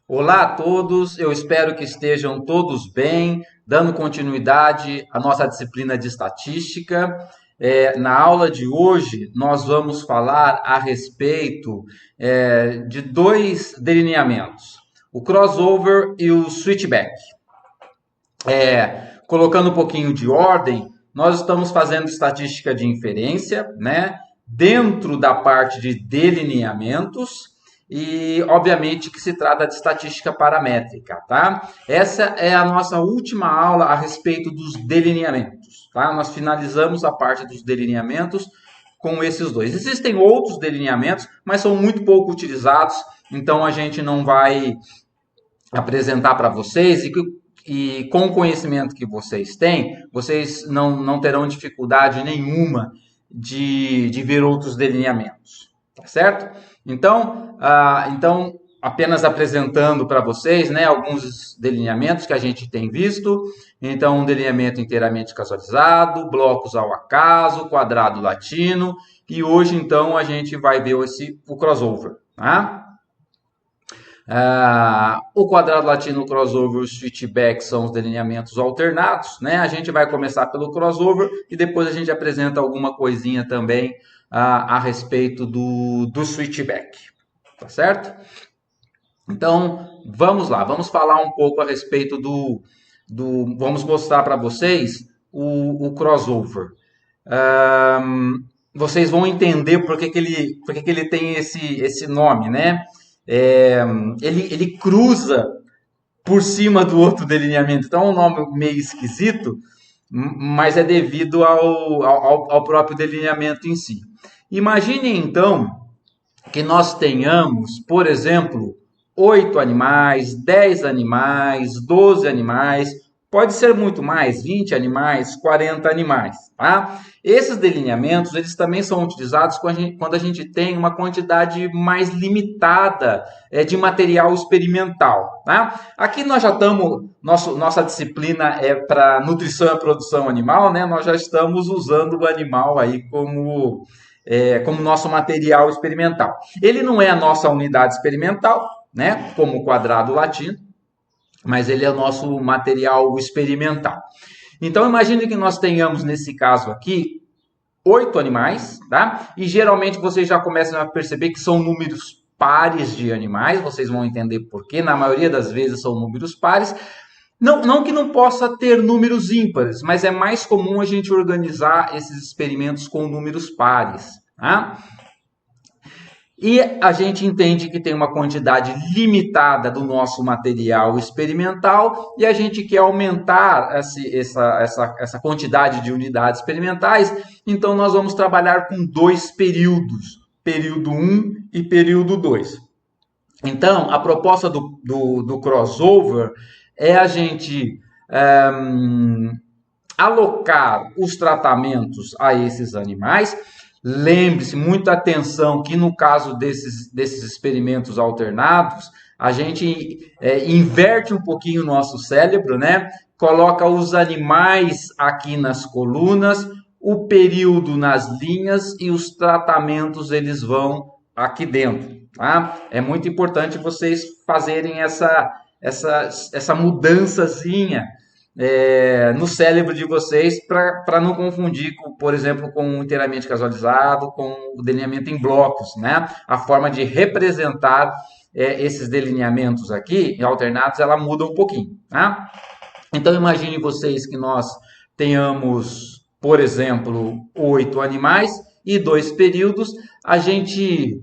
Olá a todos, eu espero que estejam todos bem, dando continuidade à nossa disciplina de estatística. Na aula de hoje, nós vamos falar a respeito de dois delineamentos, o crossover e o switchback. Colocando um pouquinho de ordem, nós estamos fazendo estatística de inferência, né? Dentro da parte de delineamentos e, obviamente, que se trata de estatística paramétrica, tá? Essa é a nossa última aula a respeito dos delineamentos, tá? Nós finalizamos a parte dos delineamentos com esses dois. Existem outros delineamentos, mas são muito pouco utilizados, então a gente não vai apresentar para vocês e com o conhecimento que vocês têm, vocês não terão dificuldade nenhuma de ver outros delineamentos, tá certo? Então, apenas apresentando para vocês, né, alguns delineamentos que a gente tem visto. Então, um delineamento inteiramente casualizado, blocos ao acaso, quadrado latino, e hoje, então, a gente vai ver o crossover, tá? O quadrado latino, o crossover e o switchback são os delineamentos alternados, né? A gente vai começar pelo crossover e depois a gente apresenta alguma coisinha também a respeito do switchback, tá certo? Então, vamos lá, vamos falar um pouco a respeito vamos mostrar para vocês o crossover. Vocês vão entender por que ele tem esse nome, né? Ele cruza por cima do outro delineamento. Então é um nome meio esquisito, mas é devido ao próprio delineamento em si. Imagine então que nós tenhamos, por exemplo, 8 animais, 10 animais, 12 animais, pode ser muito mais, 20 animais, 40 animais, tá? Esses delineamentos, eles também são utilizados quando a gente tem uma quantidade mais limitada de material experimental, tá? Aqui nós já estamos, nossa disciplina é para nutrição e produção animal, né? Nós já estamos usando o animal aí como nosso material experimental. Ele não é a nossa unidade experimental, né? Como o quadrado latino, mas ele é o nosso material experimental. Então, imagine que nós tenhamos, nesse caso aqui, 8 animais, tá? E geralmente vocês já começam a perceber que são números pares de animais, vocês vão entender por quê, na maioria das vezes são números pares. Não que não possa ter números ímpares, mas é mais comum a gente organizar esses experimentos com números pares, tá? E a gente entende que tem uma quantidade limitada do nosso material experimental e a gente quer aumentar essa quantidade de unidades experimentais, então nós vamos trabalhar com dois períodos, período 1 e período 2. Então, a proposta do crossover é a gente alocar os tratamentos a esses animais. Lembre-se, muita atenção, que no caso desses experimentos alternados, a gente inverte um pouquinho o nosso cérebro, né? Coloca os animais aqui nas colunas, o período nas linhas e os tratamentos eles vão aqui dentro, tá? É muito importante vocês fazerem essa mudançazinha no cérebro de vocês para não confundir, por exemplo, com o inteiramente casualizado, com o delineamento em blocos, né? A forma de representar esses delineamentos aqui, alternados, ela muda um pouquinho, tá? Então, imagine vocês que nós tenhamos, por exemplo, 8 animais e 2 períodos, a gente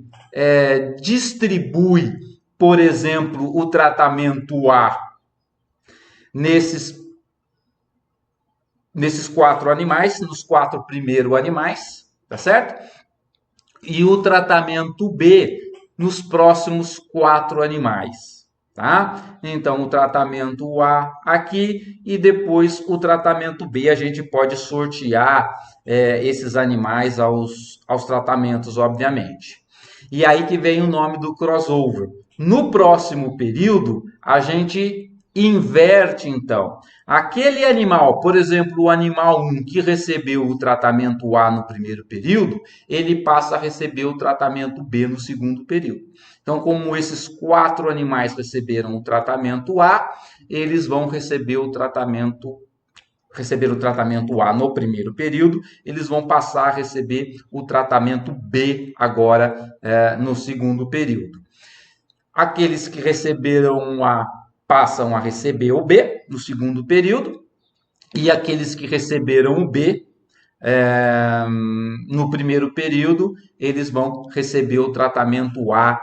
distribui, por exemplo, o tratamento A nesses 4 animais, nos 4 primeiros animais, tá certo? E o tratamento B nos próximos 4 animais, tá? Então, o tratamento A aqui e depois o tratamento B. A gente pode sortear esses animais aos tratamentos, obviamente. E aí que vem o nome do crossover. No próximo período, a gente inverte, então. Aquele animal, por exemplo, o animal 1 que recebeu o tratamento A no primeiro período, ele passa a receber o tratamento B no segundo período. Então, como esses 4 animais receberam o tratamento A, eles vão receber o tratamento A no primeiro período, eles vão passar a receber o tratamento B agora no segundo período. Aqueles que receberam o A passam a receber o B no segundo período, e aqueles que receberam o B no primeiro período, eles vão receber o tratamento A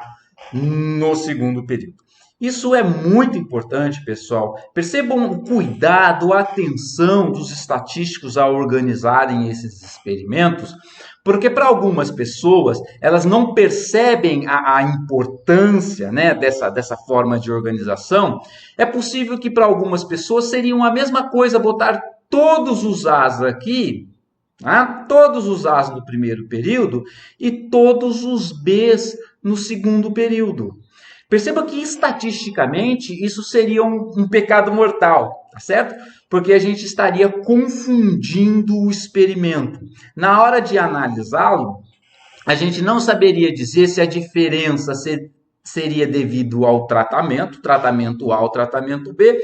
no segundo período. Isso é muito importante, pessoal. Percebam o cuidado, a atenção dos estatísticos ao organizarem esses experimentos, porque para algumas pessoas, elas não percebem a importância, né, dessa forma de organização. É possível que para algumas pessoas seriam a mesma coisa botar todos os As aqui, todos os As no primeiro período e todos os Bs no segundo período. Perceba que estatisticamente isso seria um pecado mortal, tá certo? Porque a gente estaria confundindo o experimento. Na hora de analisá-lo, a gente não saberia dizer se a diferença seria devido ao tratamento A ou tratamento B,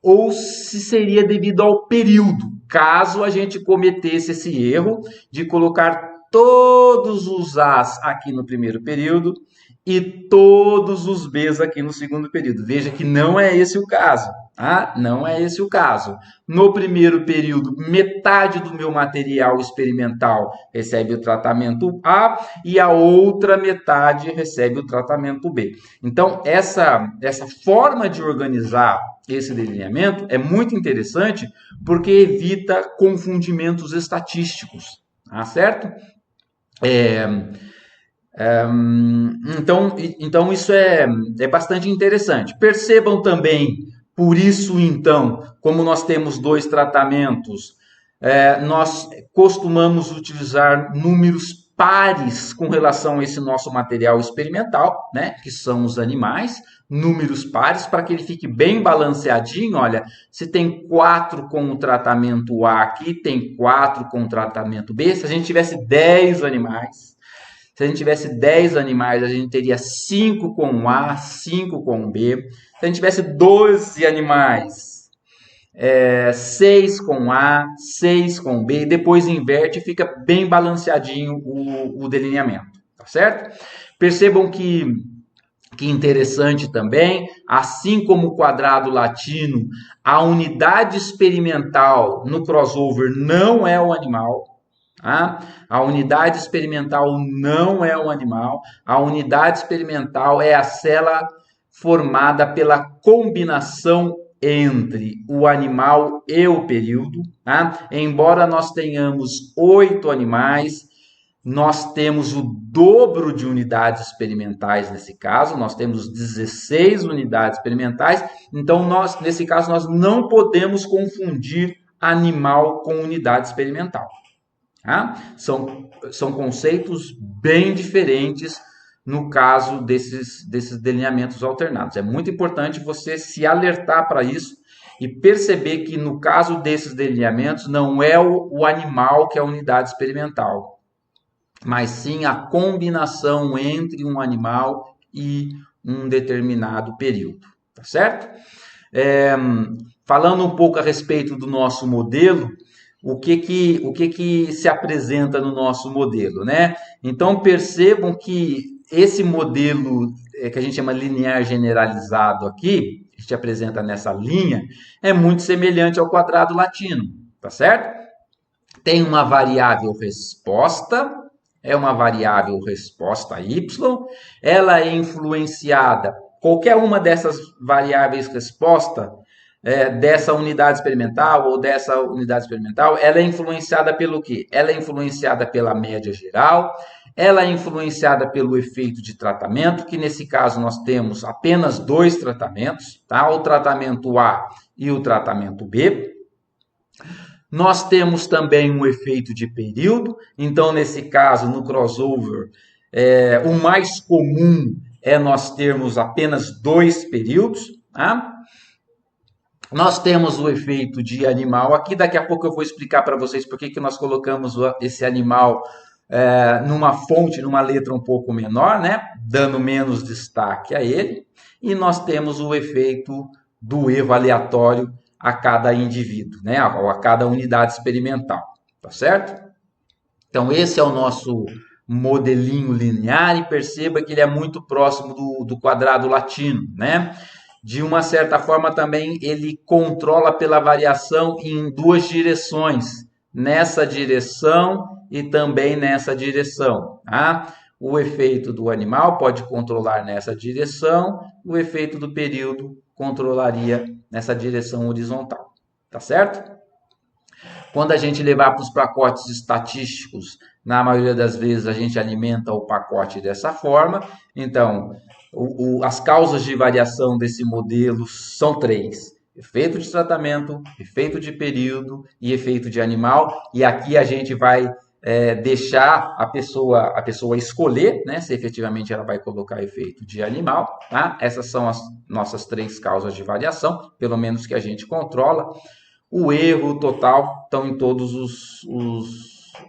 ou se seria devido ao período, caso a gente cometesse esse erro de colocar todos os As aqui no primeiro período e todos os Bs aqui no segundo período. Veja que não é esse o caso, tá? Não é esse o caso. No primeiro período, metade do meu material experimental recebe o tratamento A e a outra metade recebe o tratamento B. Então, essa forma de organizar esse delineamento é muito interessante porque evita confundimentos estatísticos, tá certo? Então isso é bastante interessante. Percebam também, por isso então, como nós temos 2 tratamentos, nós costumamos utilizar números pares com relação a esse nosso material experimental, né, que são os animais, números pares, para que ele fique bem balanceadinho. Olha, se tem 4 com o tratamento A aqui, tem 4 com o tratamento B. Se a gente tivesse 10 animais, se a gente tivesse 10 animais, a gente teria 5 com A, 5 com B. Se a gente tivesse 12 animais, 6 com A, 6 com B. Depois inverte e fica bem balanceadinho o delineamento, tá certo? Percebam que interessante também, assim como o quadrado latino, a unidade experimental no crossover não é o animal. A unidade experimental não é um animal, a unidade experimental é a célula formada pela combinação entre o animal e o período. Embora nós tenhamos 8 animais, nós temos o dobro de unidades experimentais nesse caso, nós temos 16 unidades experimentais, então nesse caso nós não podemos confundir animal com unidade experimental. São conceitos bem diferentes no caso desses delineamentos alternados. É muito importante você se alertar para isso e perceber que no caso desses delineamentos não é o animal que é a unidade experimental, mas sim a combinação entre um animal e um determinado período, tá certo? Falando um pouco a respeito do nosso modelo, o que se apresenta no nosso modelo, né? Então percebam que esse modelo que a gente chama linear generalizado aqui, que a gente apresenta nessa linha, é muito semelhante ao quadrado latino, tá certo? Tem uma variável resposta, uma variável resposta y, ela é influenciada, qualquer uma dessas variáveis resposta, dessa unidade experimental ou dessa unidade experimental, ela é influenciada pelo quê? Ela é influenciada pela média geral, ela é influenciada pelo efeito de tratamento, que nesse caso nós temos apenas 2 tratamentos, tá? O tratamento A e o tratamento B. Nós temos também um efeito de período, então nesse caso, no crossover, o mais comum é nós termos apenas 2 períodos, tá? Nós temos o efeito de animal aqui, daqui a pouco eu vou explicar para vocês por que nós colocamos esse animal numa fonte, numa letra um pouco menor, né? Dando menos destaque a ele. E nós temos o efeito do erro aleatório a cada indivíduo, né? Ou a cada unidade experimental, tá certo? Então, esse é o nosso modelinho linear e perceba que ele é muito próximo do quadrado latino, né? De uma certa forma também ele controla pela variação em duas direções, nessa direção e também nessa direção, tá? O efeito do animal pode controlar nessa direção, o efeito do período controlaria nessa direção horizontal, tá certo? Quando a gente levar para os pacotes estatísticos, na maioria das vezes a gente alimenta o pacote dessa forma. Então, as causas de variação desse modelo são três: efeito de tratamento, efeito de período e efeito de animal. E aqui a gente vai deixar a pessoa escolher, né, se efetivamente ela vai colocar efeito de animal. Tá? Essas são as nossas três causas de variação, pelo menos que a gente controla. O erro total estão em todos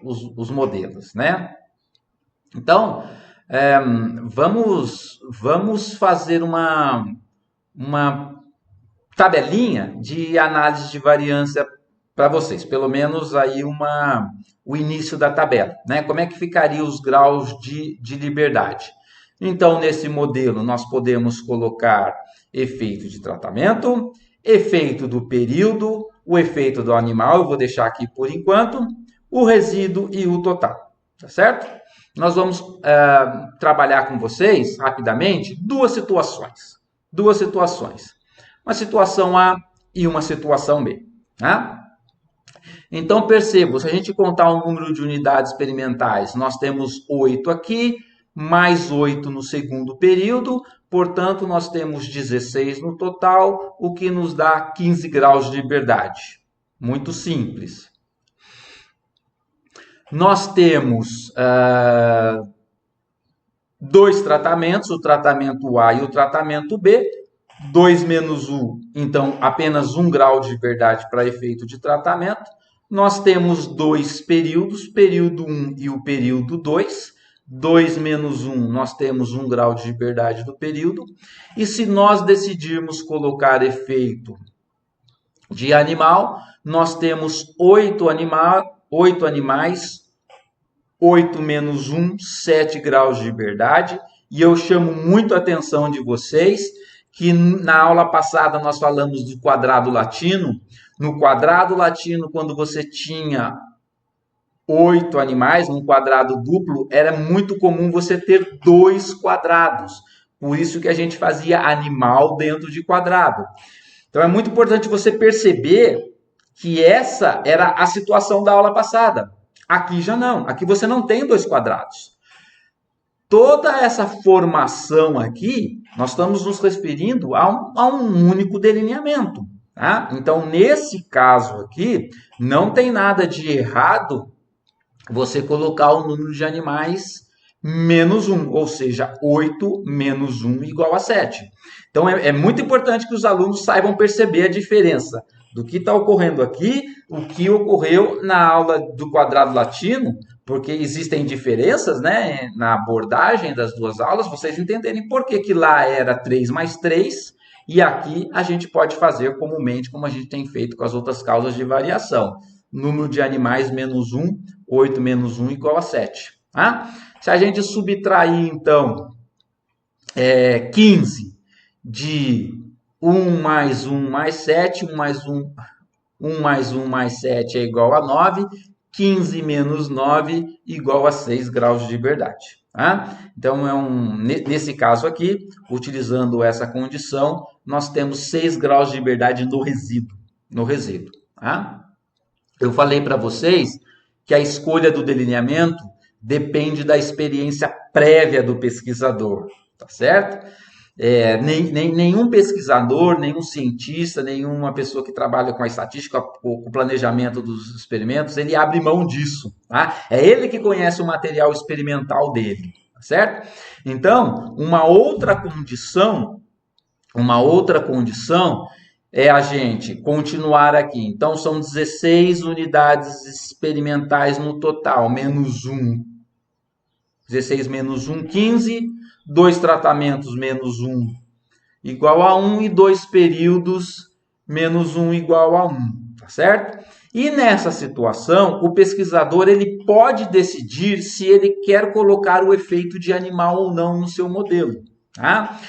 os modelos, né? Então, vamos fazer uma tabelinha de análise de variância para vocês, pelo menos aí o início da tabela, né? Como é que ficaria os graus de liberdade? Então, nesse modelo, nós podemos colocar efeito de tratamento, efeito do período, o efeito do animal, eu vou deixar aqui por enquanto, o resíduo e o total, tá certo? Nós vamos trabalhar com vocês, rapidamente, duas situações. Uma situação A e uma situação B, tá? Então, perceba, se a gente contar o número de unidades experimentais, nós temos 8 aqui, mais 8 no segundo período, portanto, nós temos 16 no total, o que nos dá 15 graus de liberdade. Muito simples. Nós temos dois tratamentos, o tratamento A e o tratamento B. 2 menos 1, então apenas 1 grau de liberdade para efeito de tratamento. Nós temos dois períodos, período 1 e o período 2. 2 menos 1, nós temos 1 grau de liberdade do período. E se nós decidirmos colocar efeito de animal, nós temos 8 animais, 8 menos 1, 7 graus de liberdade. E eu chamo muito a atenção de vocês que na aula passada nós falamos do quadrado latino. No quadrado latino, quando você tinha 8 animais, num quadrado duplo, era muito comum você ter 2 quadrados. Por isso que a gente fazia animal dentro de quadrado. Então é muito importante você perceber que essa era a situação da aula passada. Aqui já não. Aqui você não tem 2 quadrados. Toda essa formação aqui, nós estamos nos referindo a um único delineamento. Tá? Então, nesse caso aqui, não tem nada de errado você colocar o número de animais menos 1, ou seja, 8 menos 1 igual a 7. Então, é muito importante que os alunos saibam perceber a diferença do que está ocorrendo aqui, o que ocorreu na aula do quadrado latino, porque existem diferenças, né, na abordagem das duas aulas, vocês entenderem por que lá era 3 mais 3, e aqui a gente pode fazer comumente, como a gente tem feito com as outras causas de variação. Número de animais menos 1, 8 menos 1 igual a 7. Tá? Se a gente subtrair, então, 15 de 1 mais 1 mais 7, 1 mais 1 mais 7 é igual a 9, 15 menos 9 igual a 6 graus de liberdade. Tá? Então, nesse caso aqui, utilizando essa condição, nós temos 6 graus de liberdade no resíduo. Tá? Eu falei para vocês que a escolha do delineamento depende da experiência prévia do pesquisador, tá certo? Nenhum pesquisador, nenhum cientista, nenhuma pessoa que trabalha com a estatística, com o planejamento dos experimentos, ele abre mão disso, tá? É ele que conhece o material experimental dele, tá certo? Então, uma outra condição é a gente continuar aqui. Então, são 16 unidades experimentais no total, menos 1. 16 menos 1, 15. 2 tratamentos menos 1 igual a 1 e 2 períodos menos 1 igual a 1, tá certo? E nessa situação, o pesquisador ele pode decidir se ele quer colocar o efeito de animal ou não no seu modelo, tá?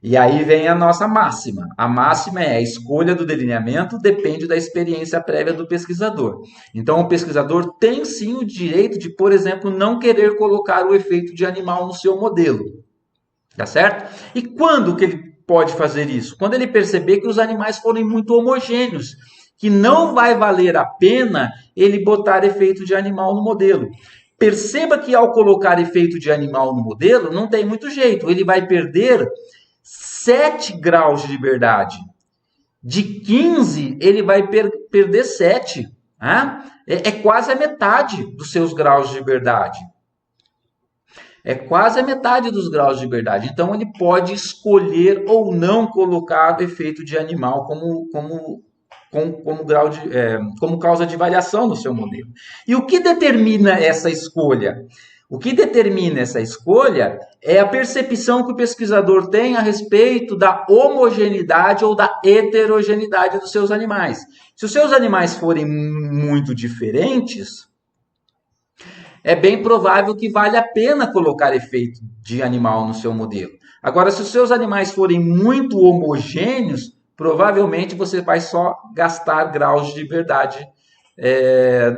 E aí vem a nossa máxima. A máxima é a escolha do delineamento depende da experiência prévia do pesquisador. Então, o pesquisador tem sim o direito de, por exemplo, não querer colocar o efeito de animal no seu modelo, tá certo? E quando que ele pode fazer isso? Quando ele perceber que os animais forem muito homogêneos, que não vai valer a pena ele botar efeito de animal no modelo. Perceba que ao colocar efeito de animal no modelo, não tem muito jeito, ele vai perder 7 graus de liberdade. De 15, ele vai perder 7. Tá? É quase a metade dos seus graus de liberdade. É quase a metade dos graus de liberdade. Então, ele pode escolher ou não colocar o efeito de animal como causa de variação no seu modelo. E o que determina essa escolha? O que determina essa escolha é a percepção que o pesquisador tem a respeito da homogeneidade ou da heterogeneidade dos seus animais. Se os seus animais forem muito diferentes, é bem provável que vale a pena colocar efeito de animal no seu modelo. Agora, se os seus animais forem muito homogêneos, provavelmente você vai só gastar graus de liberdade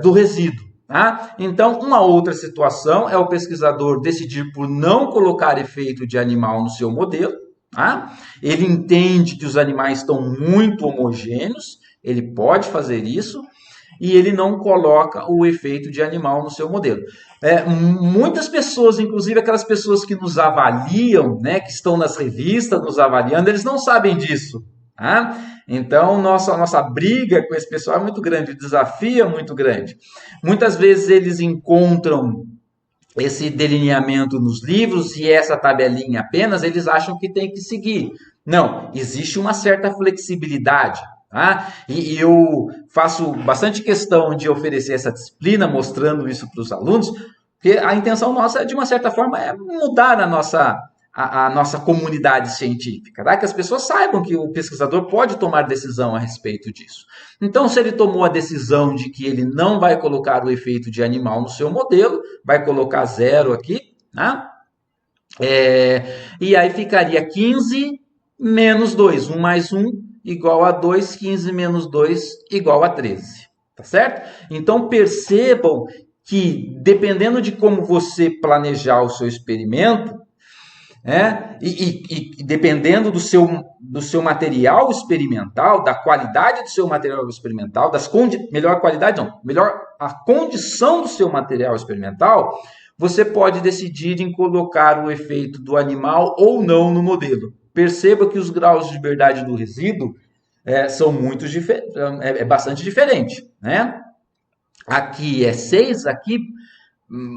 do resíduo. Tá? Então, uma outra situação é o pesquisador decidir por não colocar efeito de animal no seu modelo. Tá? Ele entende que os animais estão muito homogêneos, ele pode fazer isso, e ele não coloca o efeito de animal no seu modelo. Muitas pessoas, inclusive aquelas pessoas que nos avaliam, né, que estão nas revistas nos avaliando, eles não sabem disso. Tá? Então, nossa briga com esse pessoal é muito grande, o desafio é muito grande. Muitas vezes eles encontram esse delineamento nos livros e essa tabelinha apenas, eles acham que tem que seguir. Não, existe uma certa flexibilidade. Tá? E eu faço bastante questão de oferecer essa disciplina, mostrando isso para os alunos, porque a intenção nossa, de uma certa forma, é mudar a nossa comunidade científica, tá? Que as pessoas saibam que o pesquisador pode tomar decisão a respeito disso. Então, se ele tomou a decisão de que ele não vai colocar o efeito de animal no seu modelo, vai colocar 0 aqui, tá? E aí ficaria 15 menos 2, 1 mais 1 igual a 2, 15 menos 2 igual a 13, tá certo? Então, percebam que, dependendo de como você planejar o seu experimento, e dependendo do seu material experimental, da qualidade do seu material experimental, melhor qualidade não, melhor a condição do seu material experimental, você pode decidir em colocar o efeito do animal ou não no modelo. Perceba que os graus de liberdade do resíduo são bastante diferente, né? Aqui é 6, aqui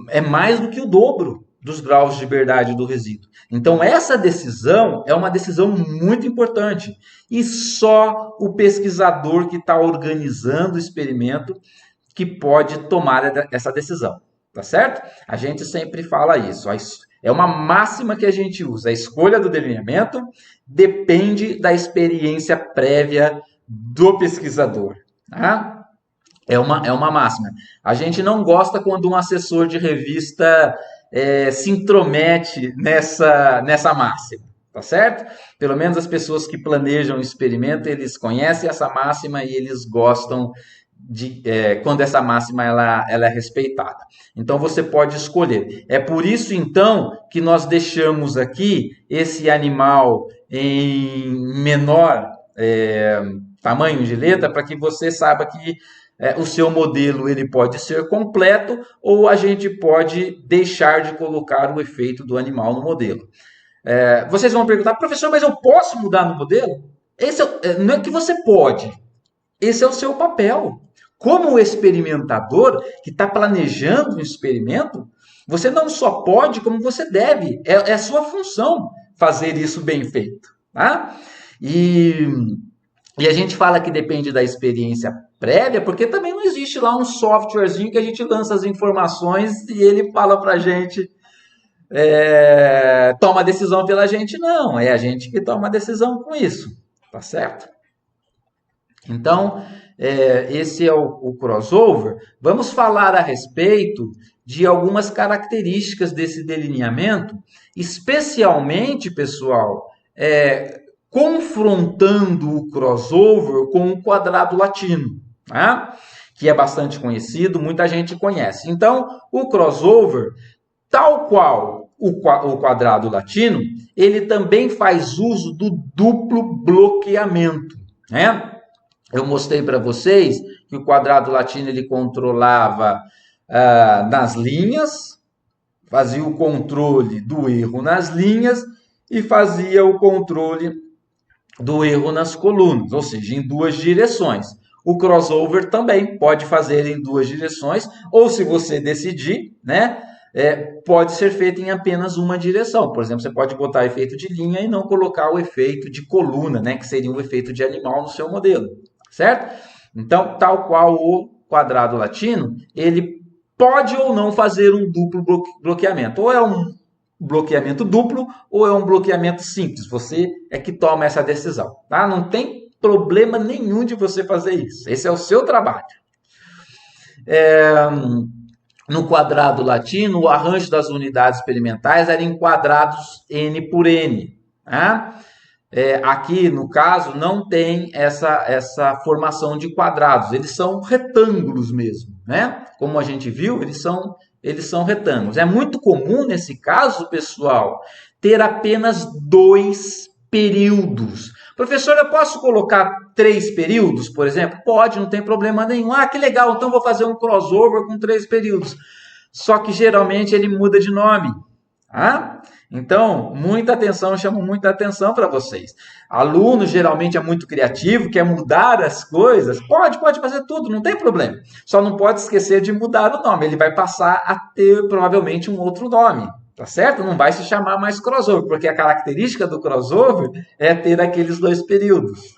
é mais do que o dobro dos graus de liberdade do resíduo. Então, essa decisão é uma decisão muito importante. E só o pesquisador que está organizando o experimento que pode tomar essa decisão. Tá certo? A gente sempre fala isso. É uma máxima que a gente usa. A escolha do delineamento depende da experiência prévia do pesquisador. Tá? É uma máxima. A gente não gosta quando um assessor de revista se intromete nessa máxima, tá certo? Pelo menos as pessoas que planejam o experimento, eles conhecem essa máxima e eles gostam quando essa máxima ela é respeitada. Então, você pode escolher. É por isso, então, que nós deixamos aqui esse animal em menor tamanho de letra, para que você saiba que o seu modelo ele pode ser completo ou a gente pode deixar de colocar o efeito do animal no modelo. Vocês vão perguntar, professor, mas eu posso mudar no modelo? Não é que você pode, esse é o seu papel. Como experimentador que está planejando um experimento, você não só pode, como você deve. É a sua função fazer isso bem feito. Tá? E a gente fala que depende da experiência prévia, porque também não existe lá um softwarezinho que a gente lança as informações e ele fala para a gente toma a decisão pela gente, não. É a gente que toma a decisão com isso, tá certo? Então, esse é o crossover. Vamos falar a respeito de algumas características desse delineamento, especialmente, pessoal, confrontando o crossover com o quadrado latino, tá? Que é bastante conhecido, muita gente conhece. Então, o crossover, tal qual o quadrado latino, ele também faz uso do duplo bloqueamento, né? Eu mostrei para vocês que o quadrado latino ele controlava nas linhas, fazia o controle do erro nas linhas e fazia o controle do erro nas colunas, ou seja, em duas direções. O crossover também pode fazer em duas direções, ou se você decidir, né, pode ser feito em apenas uma direção. Por exemplo, você pode botar efeito de linha e não colocar o efeito de coluna, né, que seria um efeito de animal no seu modelo, certo? Então, tal qual o quadrado latino, ele pode ou não fazer um duplo bloqueamento. Ou é um bloqueamento duplo ou é um bloqueamento simples. Você é que toma essa decisão, tá? Não tem problema nenhum de você fazer isso. Esse é o seu trabalho. No quadrado latino, o arranjo das unidades experimentais era em quadrados n por n. Tá? Aqui, no caso, não tem essa formação de quadrados. Eles são retângulos mesmo, né? Como a gente viu, eles são retângulos. É muito comum, nesse caso, pessoal, ter apenas 2 períodos. Professor, eu posso colocar 3 períodos, por exemplo? Pode, não tem problema nenhum. Ah, que legal, então vou fazer um crossover com 3 períodos. Só que geralmente ele muda de nome. Tá? Então, muita atenção, chamo muita atenção para vocês. Aluno geralmente é muito criativo, quer mudar as coisas. Pode fazer tudo, não tem problema. Só não pode esquecer de mudar o nome. Ele vai passar a ter provavelmente um outro nome. Tá certo? Não vai se chamar mais crossover, porque a característica do crossover é ter aqueles 2 períodos.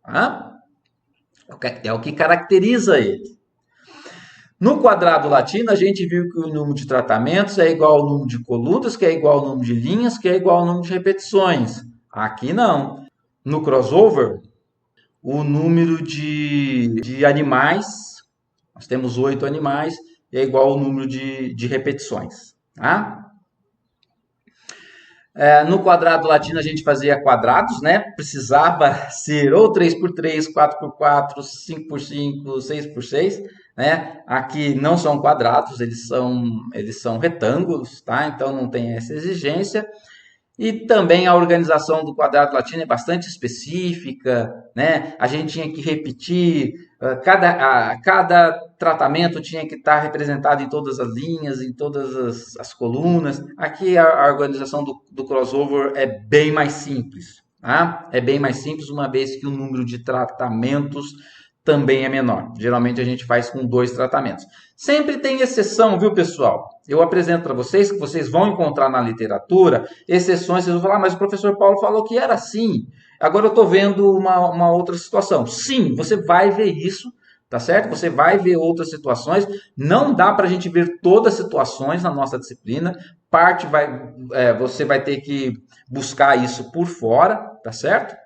Tá? É o que caracteriza ele. No quadrado latino, a gente viu que o número de tratamentos é igual ao número de colunas, que é igual ao número de linhas, que é igual ao número de repetições. Aqui não. No crossover, o número de animais, nós temos 8 animais, é igual ao número de repetições. Tá? No quadrado latino a gente fazia quadrados, né? Precisava ser ou 3x3, 4x4, 5x5, 6x6, né? Aqui não são quadrados, eles são retângulos, tá? Então não tem essa exigência. E também a organização do quadrado latino é bastante específica, né? A gente tinha que repetir, cada tratamento tinha que estar representado em todas as linhas, em todas as colunas. Aqui a organização do crossover é bem mais simples, tá? É bem mais simples, uma vez que o número de tratamentos também é menor. Geralmente a gente faz com 2 tratamentos. Sempre tem exceção, viu, pessoal? Eu apresento para vocês, que vocês vão encontrar na literatura, exceções. Vocês vão falar, mas o professor Paulo falou que era assim. Agora eu estou vendo uma outra situação. Sim, você vai ver isso, tá certo? Você vai ver outras situações. Não dá para a gente ver todas as situações na nossa disciplina. Você vai ter que buscar isso por fora, tá certo?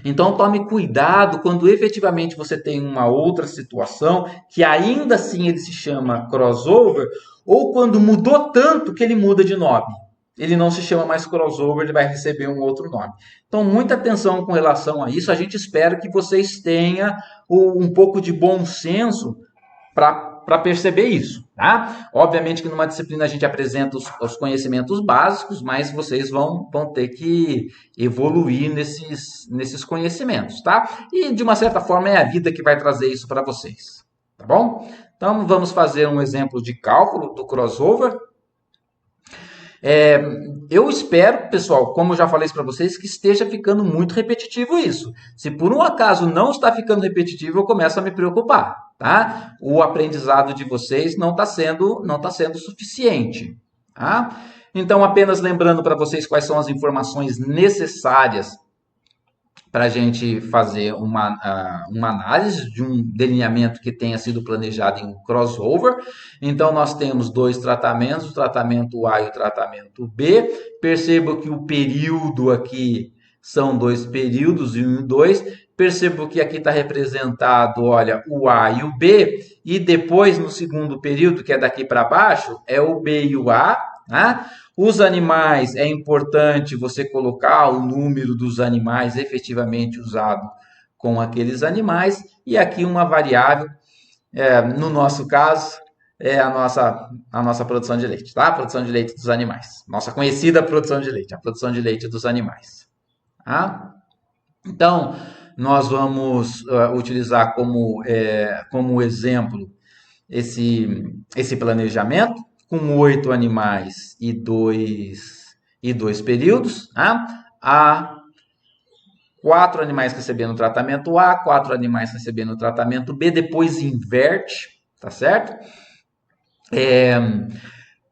Então tome cuidado quando efetivamente você tem uma outra situação que ainda assim ele se chama crossover, ou quando mudou tanto que ele muda de nome. Ele não se chama mais crossover, ele vai receber um outro nome. Então muita atenção com relação a isso. A gente espera que vocês tenham um pouco de bom senso para perceber isso, tá? Obviamente que numa disciplina a gente apresenta os conhecimentos básicos, mas vocês vão ter que evoluir nesses conhecimentos, tá? E de uma certa forma é a vida que vai trazer isso para vocês, tá bom? Então vamos fazer um exemplo de cálculo do crossover. Eu espero, pessoal, como eu já falei para vocês, que esteja ficando muito repetitivo isso. Se por um acaso não está ficando repetitivo, eu começo a me preocupar, tá? O aprendizado de vocês não está sendo suficiente, tá? Então, apenas lembrando para vocês quais são as informações necessárias para a gente fazer uma análise de um delineamento que tenha sido planejado em crossover. Então, nós temos dois tratamentos, o tratamento A e o tratamento B. Percebo que o período aqui são dois períodos, 1 e 2. Percebo que aqui está representado, olha, o A e o B. E depois, no segundo período, que é daqui para baixo, é o B e o A, né? Os animais, é importante você colocar o número dos animais efetivamente usado com aqueles animais. E aqui uma variável, no nosso caso, é a nossa produção de leite, tá? A produção de leite dos animais. Nossa conhecida produção de leite, a produção de leite dos animais. Tá? Então, nós vamos utilizar como exemplo esse planejamento com 8 animais e dois períodos. Tá? Há 4 animais recebendo o tratamento A, 4 animais recebendo o tratamento B, depois inverte, tá certo?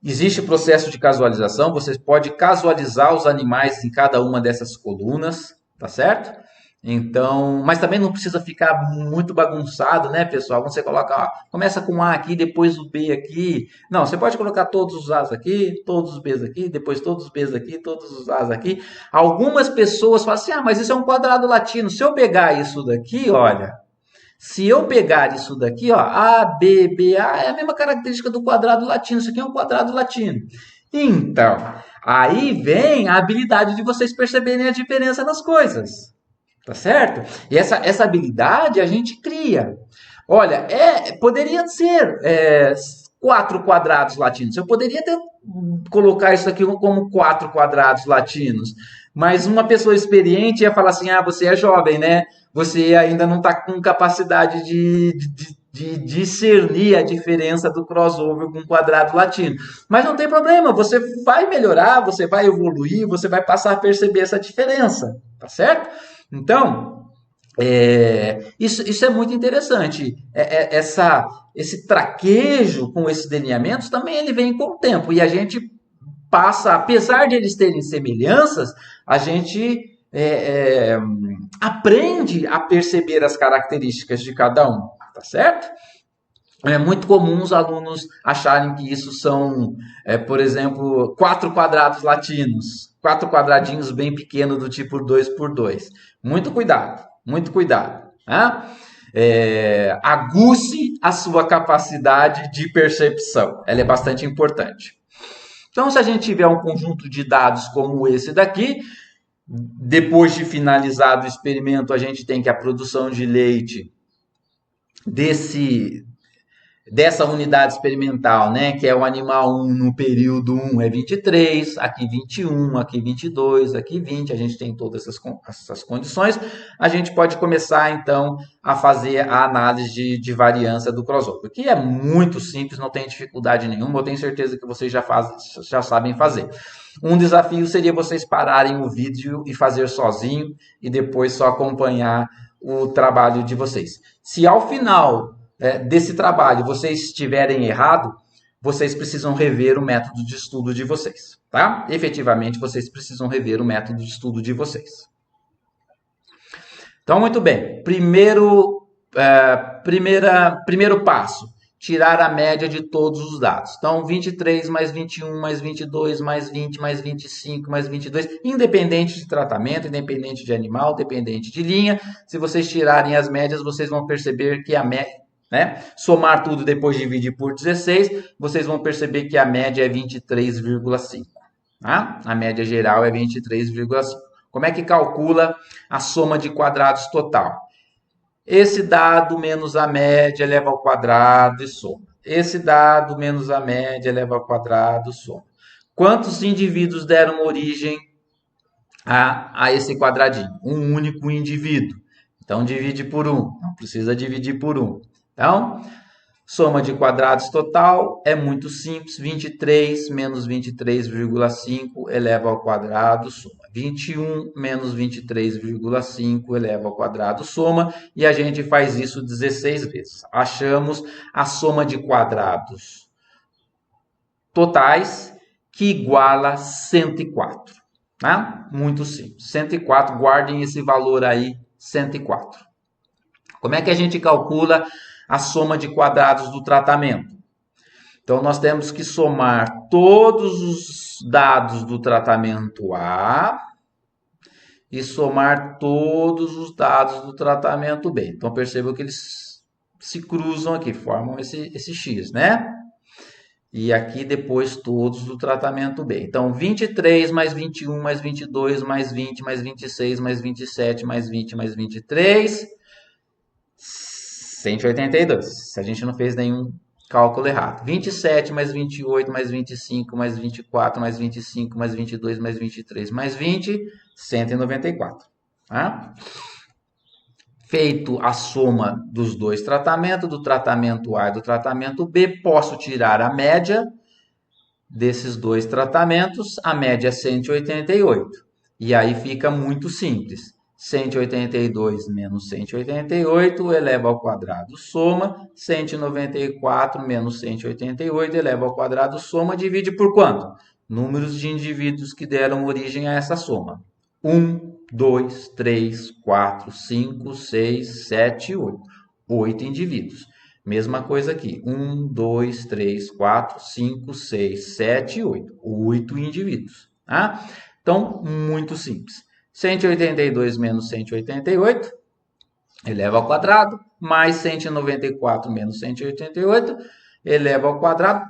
Existe o processo de casualização, você pode casualizar os animais em cada uma dessas colunas, tá certo? Então, mas também não precisa ficar muito bagunçado, né, pessoal? Você coloca, ó, começa com A aqui, depois o B aqui. Não, você pode colocar todos os A's aqui, todos os B's aqui, depois todos os B's aqui, todos os A's aqui. Algumas pessoas falam assim, mas isso é um quadrado latino. Se eu pegar isso daqui, olha, se eu pegar isso daqui, ó, A, B, B, A, é a mesma característica do quadrado latino. Isso aqui é um quadrado latino. Então, aí vem a habilidade de vocês perceberem a diferença nas coisas. Tá certo? E essa habilidade a gente cria. Olha, poderia ser 4 quadrados latinos. Eu poderia colocar isso aqui como 4 quadrados latinos. Mas uma pessoa experiente ia falar assim, você é jovem, né? Você ainda não está com capacidade de discernir a diferença do crossover com quadrado latino. Mas não tem problema, você vai melhorar, você vai evoluir, você vai passar a perceber essa diferença, tá certo? Então, isso é muito interessante. Esse traquejo com esses delineamentos também ele vem com o tempo. E a gente passa, apesar de eles terem semelhanças, a gente aprende a perceber as características de cada um, tá certo? É muito comum os alunos acharem que isso são, por exemplo, 4 quadrados latinos, 4 quadradinhos bem pequenos do tipo 2x2. Muito cuidado, muito cuidado. Né? Aguce a sua capacidade de percepção, ela é bastante importante. Então, se a gente tiver um conjunto de dados como esse daqui, depois de finalizado o experimento, a gente tem que a produção de leite dessa unidade experimental, né, que é o animal 1 no período 1 é 23, aqui 21, aqui 22, aqui 20, a gente tem todas essas condições, a gente pode começar então a fazer a análise de variância do crossover, que é muito simples, não tem dificuldade nenhuma, eu tenho certeza que vocês já sabem fazer. Um desafio seria vocês pararem o vídeo e fazer sozinho e depois só acompanhar o trabalho de vocês. Se ao final desse trabalho vocês estiverem errado, vocês precisam rever o método de estudo de vocês, tá? Efetivamente, vocês precisam rever o método de estudo de vocês. Então, muito bem. Primeiro passo, tirar a média de todos os dados. Então, 23 mais 21 mais 22 mais 20 mais 25 mais 22, independente de tratamento, independente de animal, independente de linha, se vocês tirarem as médias, vocês vão perceber que a média, né? Somar tudo depois dividir por 16, vocês vão perceber que a média é 23,5. Tá? A média geral é 23,5. Como é que calcula a soma de quadrados total? Esse dado menos a média eleva ao quadrado e soma. Esse dado menos a média eleva ao quadrado, soma. Quantos indivíduos deram origem a esse quadradinho? Um único indivíduo. Então, divide por 1. Não precisa dividir por 1. Então, soma de quadrados total é muito simples. 23 menos 23,5 eleva ao quadrado, soma. 21 menos 23,5 eleva ao quadrado, soma. E a gente faz isso 16 vezes. Achamos a soma de quadrados totais, que iguala 104. Tá? Muito simples. 104, guardem esse valor aí, 104. Como é que a gente calcula a soma de quadrados do tratamento? Então, nós temos que somar todos os dados do tratamento A e somar todos os dados do tratamento B. Então, percebam que eles se cruzam aqui, formam esse X, né? E aqui depois todos do tratamento B. Então, 23 mais 21 mais 22 mais 20 mais 26 mais 27 mais 20 mais 23, 182. Se a gente não fez nenhum cálculo errado. 27 mais 28 mais 25 mais 24 mais 25 mais 22 mais 23 mais 20, 194. Tá? Feito a soma dos dois tratamentos, do tratamento A e do tratamento B, posso tirar a média desses dois tratamentos. A média é 188. E aí fica muito simples. 182 menos 188 eleva ao quadrado, soma. 194 menos 188 eleva ao quadrado, soma. Divide por quanto? Números de indivíduos que deram origem a essa soma. 1, 2, 3, 4, 5, 6, 7, 8. 8 indivíduos. Mesma coisa aqui. 1, 2, 3, 4, 5, 6, 7, 8. 8 indivíduos. Tá? Então, muito simples. 182 menos 188 eleva ao quadrado, mais 194 menos 188 eleva ao quadrado,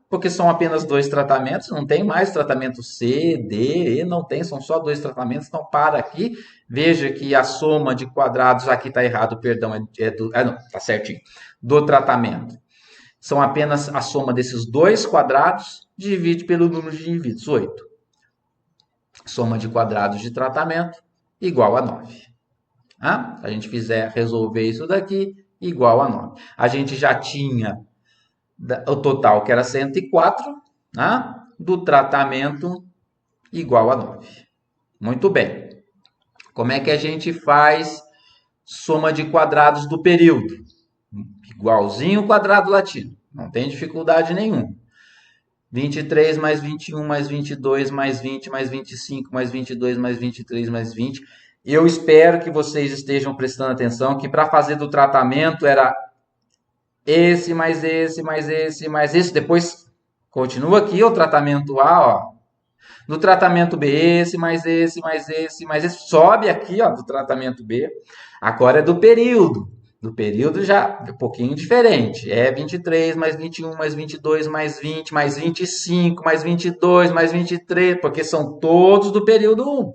porque são apenas dois tratamentos, não tem mais tratamento C, D, E, não tem, são só dois tratamentos, então para aqui. Veja que a soma de quadrados, aqui está errado, perdão, não, está certinho, do tratamento. São apenas a soma desses dois quadrados, divide pelo número de indivíduos, 8. Soma de quadrados de tratamento igual a 9. Se a gente fizer resolver isso daqui, igual a 9. A gente já tinha o total, que era 104, do tratamento igual a 9. Muito bem. Como é que a gente faz soma de quadrados do período? Igualzinho o quadrado latino. Não tem dificuldade nenhuma. 23 mais 21 mais 22 mais 20 mais 25 mais 22 mais 23 mais 20. Eu espero que vocês estejam prestando atenção que para fazer do tratamento era esse mais esse mais esse mais esse. Depois continua aqui o tratamento A, ó. No tratamento B, esse mais esse mais esse mais esse. Sobe aqui, ó, do tratamento B. Agora é do período. Do período já é um pouquinho diferente. É 23 mais 21 mais 22 mais 20 mais 25 mais 22 mais 23, porque são todos do período 1.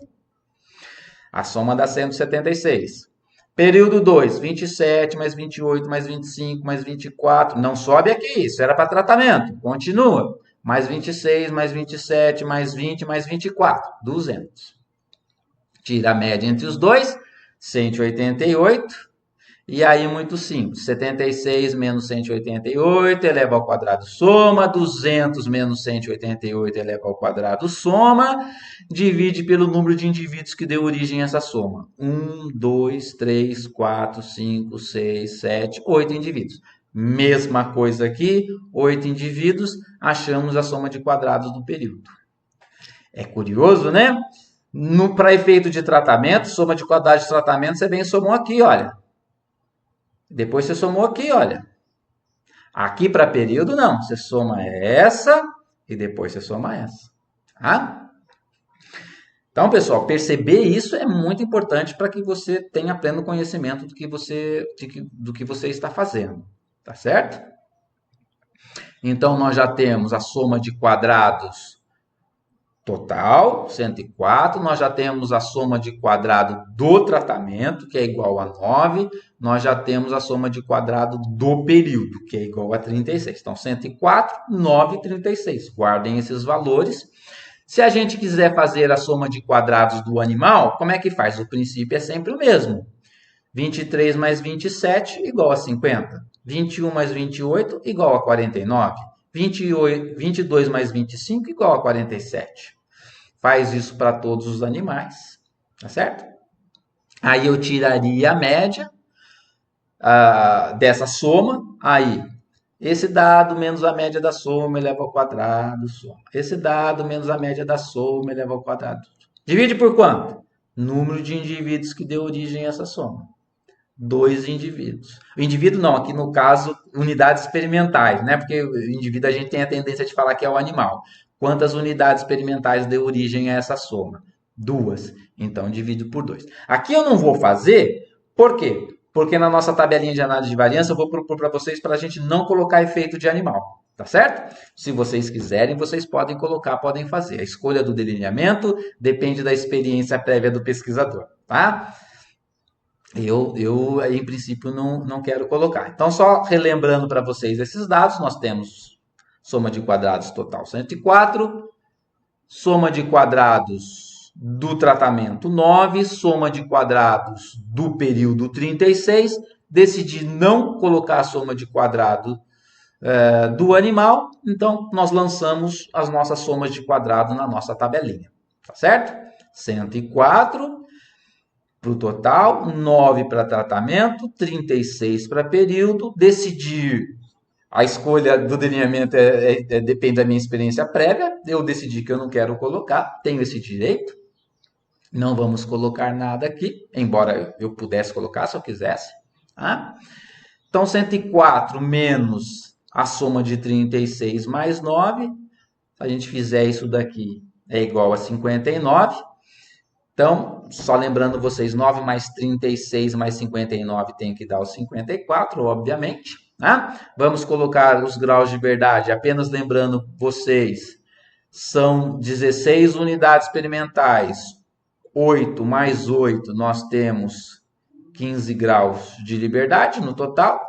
A soma dá 176. Período 2, 27 mais 28 mais 25 mais 24. Não sobe aqui, isso era para tratamento. Continua. Mais 26 mais 27 mais 20 mais 24. 200. Tira a média entre os dois. 188. E aí, muito simples. 76 menos 188 eleva ao quadrado, soma. 200 menos 188 eleva ao quadrado, soma. Divide pelo número de indivíduos que deu origem a essa soma. 1, 2, 3, 4, 5, 6, 7, 8 indivíduos. Mesma coisa aqui, 8 indivíduos, achamos a soma de quadrados do período. É curioso, né? Para efeito de tratamento, soma de quadrados de tratamento, você vem e somou aqui, olha. Depois você somou aqui, olha. Aqui para período, não. Você soma essa e depois você soma essa. Tá? Então, pessoal, perceber isso é muito importante para que você tenha pleno conhecimento do que você está fazendo. Tá certo? Então, nós já temos a soma de quadrados total, 104. Nós já temos a soma de quadrado do tratamento, que é igual a 9. Nós já temos a soma de quadrado do período, que é igual a 36. Então, 104, 9 e 36. Guardem esses valores. Se a gente quiser fazer a soma de quadrados do animal, como é que faz? O princípio é sempre o mesmo. 23 mais 27 igual a 50. 21 mais 28 igual a 49. 22 mais 25 igual a 47. Faz isso para todos os animais, tá certo? Aí eu tiraria a média dessa soma. Aí, esse dado menos a média da soma eleva ao quadrado, soma. Esse dado menos a média da soma eleva ao quadrado. Divide por quanto? Número de indivíduos que deu origem a essa soma. 2 indivíduos. O indivíduo não, aqui no caso, unidades experimentais, né? Porque o indivíduo a gente tem a tendência de falar que é o animal. Quantas unidades experimentais deu origem a essa soma? 2. Então, divido por 2. Aqui eu não vou fazer, por quê? Porque na nossa tabelinha de análise de variância eu vou propor para vocês para a gente não colocar efeito de animal. Tá certo? Se vocês quiserem, vocês podem colocar, podem fazer. A escolha do delineamento depende da experiência prévia do pesquisador, tá? Eu em princípio, não quero colocar. Então, só relembrando para vocês esses dados, nós temos soma de quadrados total 104, soma de quadrados do tratamento 9, soma de quadrados do período 36. Decidi não colocar a soma de quadrado do animal, então nós lançamos as nossas somas de quadrado na nossa tabelinha, tá certo? 104 para o total, 9 para tratamento, 36 para período. Decidir a escolha do delineamento depende da minha experiência prévia. Eu decidi que eu não quero colocar, tenho esse direito. Não vamos colocar nada aqui, embora eu pudesse colocar se eu quisesse. Tá? Então, 104 menos a soma de 36 mais 9. Se a gente fizer isso daqui, é igual a 59. Então, só lembrando vocês, 9 mais 36 mais 59 tem que dar os 54, obviamente. Né? Vamos colocar os graus de liberdade, apenas lembrando vocês, são 16 unidades experimentais. 8 mais 8, nós temos 15 graus de liberdade no total.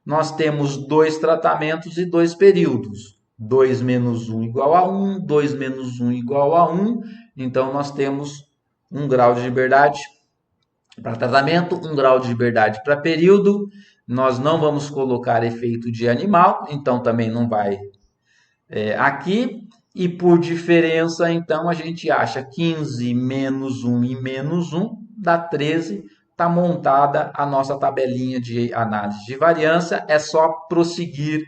Nós temos 2 tratamentos e 2 períodos. 2 menos 1 igual a 1, 2 menos 1 igual a 1. Então, nós temos 1 grau de liberdade para tratamento, 1 grau de liberdade para período. Nós não vamos colocar efeito de animal, então também não vai aqui. E por diferença, então, a gente acha 15 menos 1 e menos 1 dá 13. Está montada a nossa tabelinha de análise de variância. É só prosseguir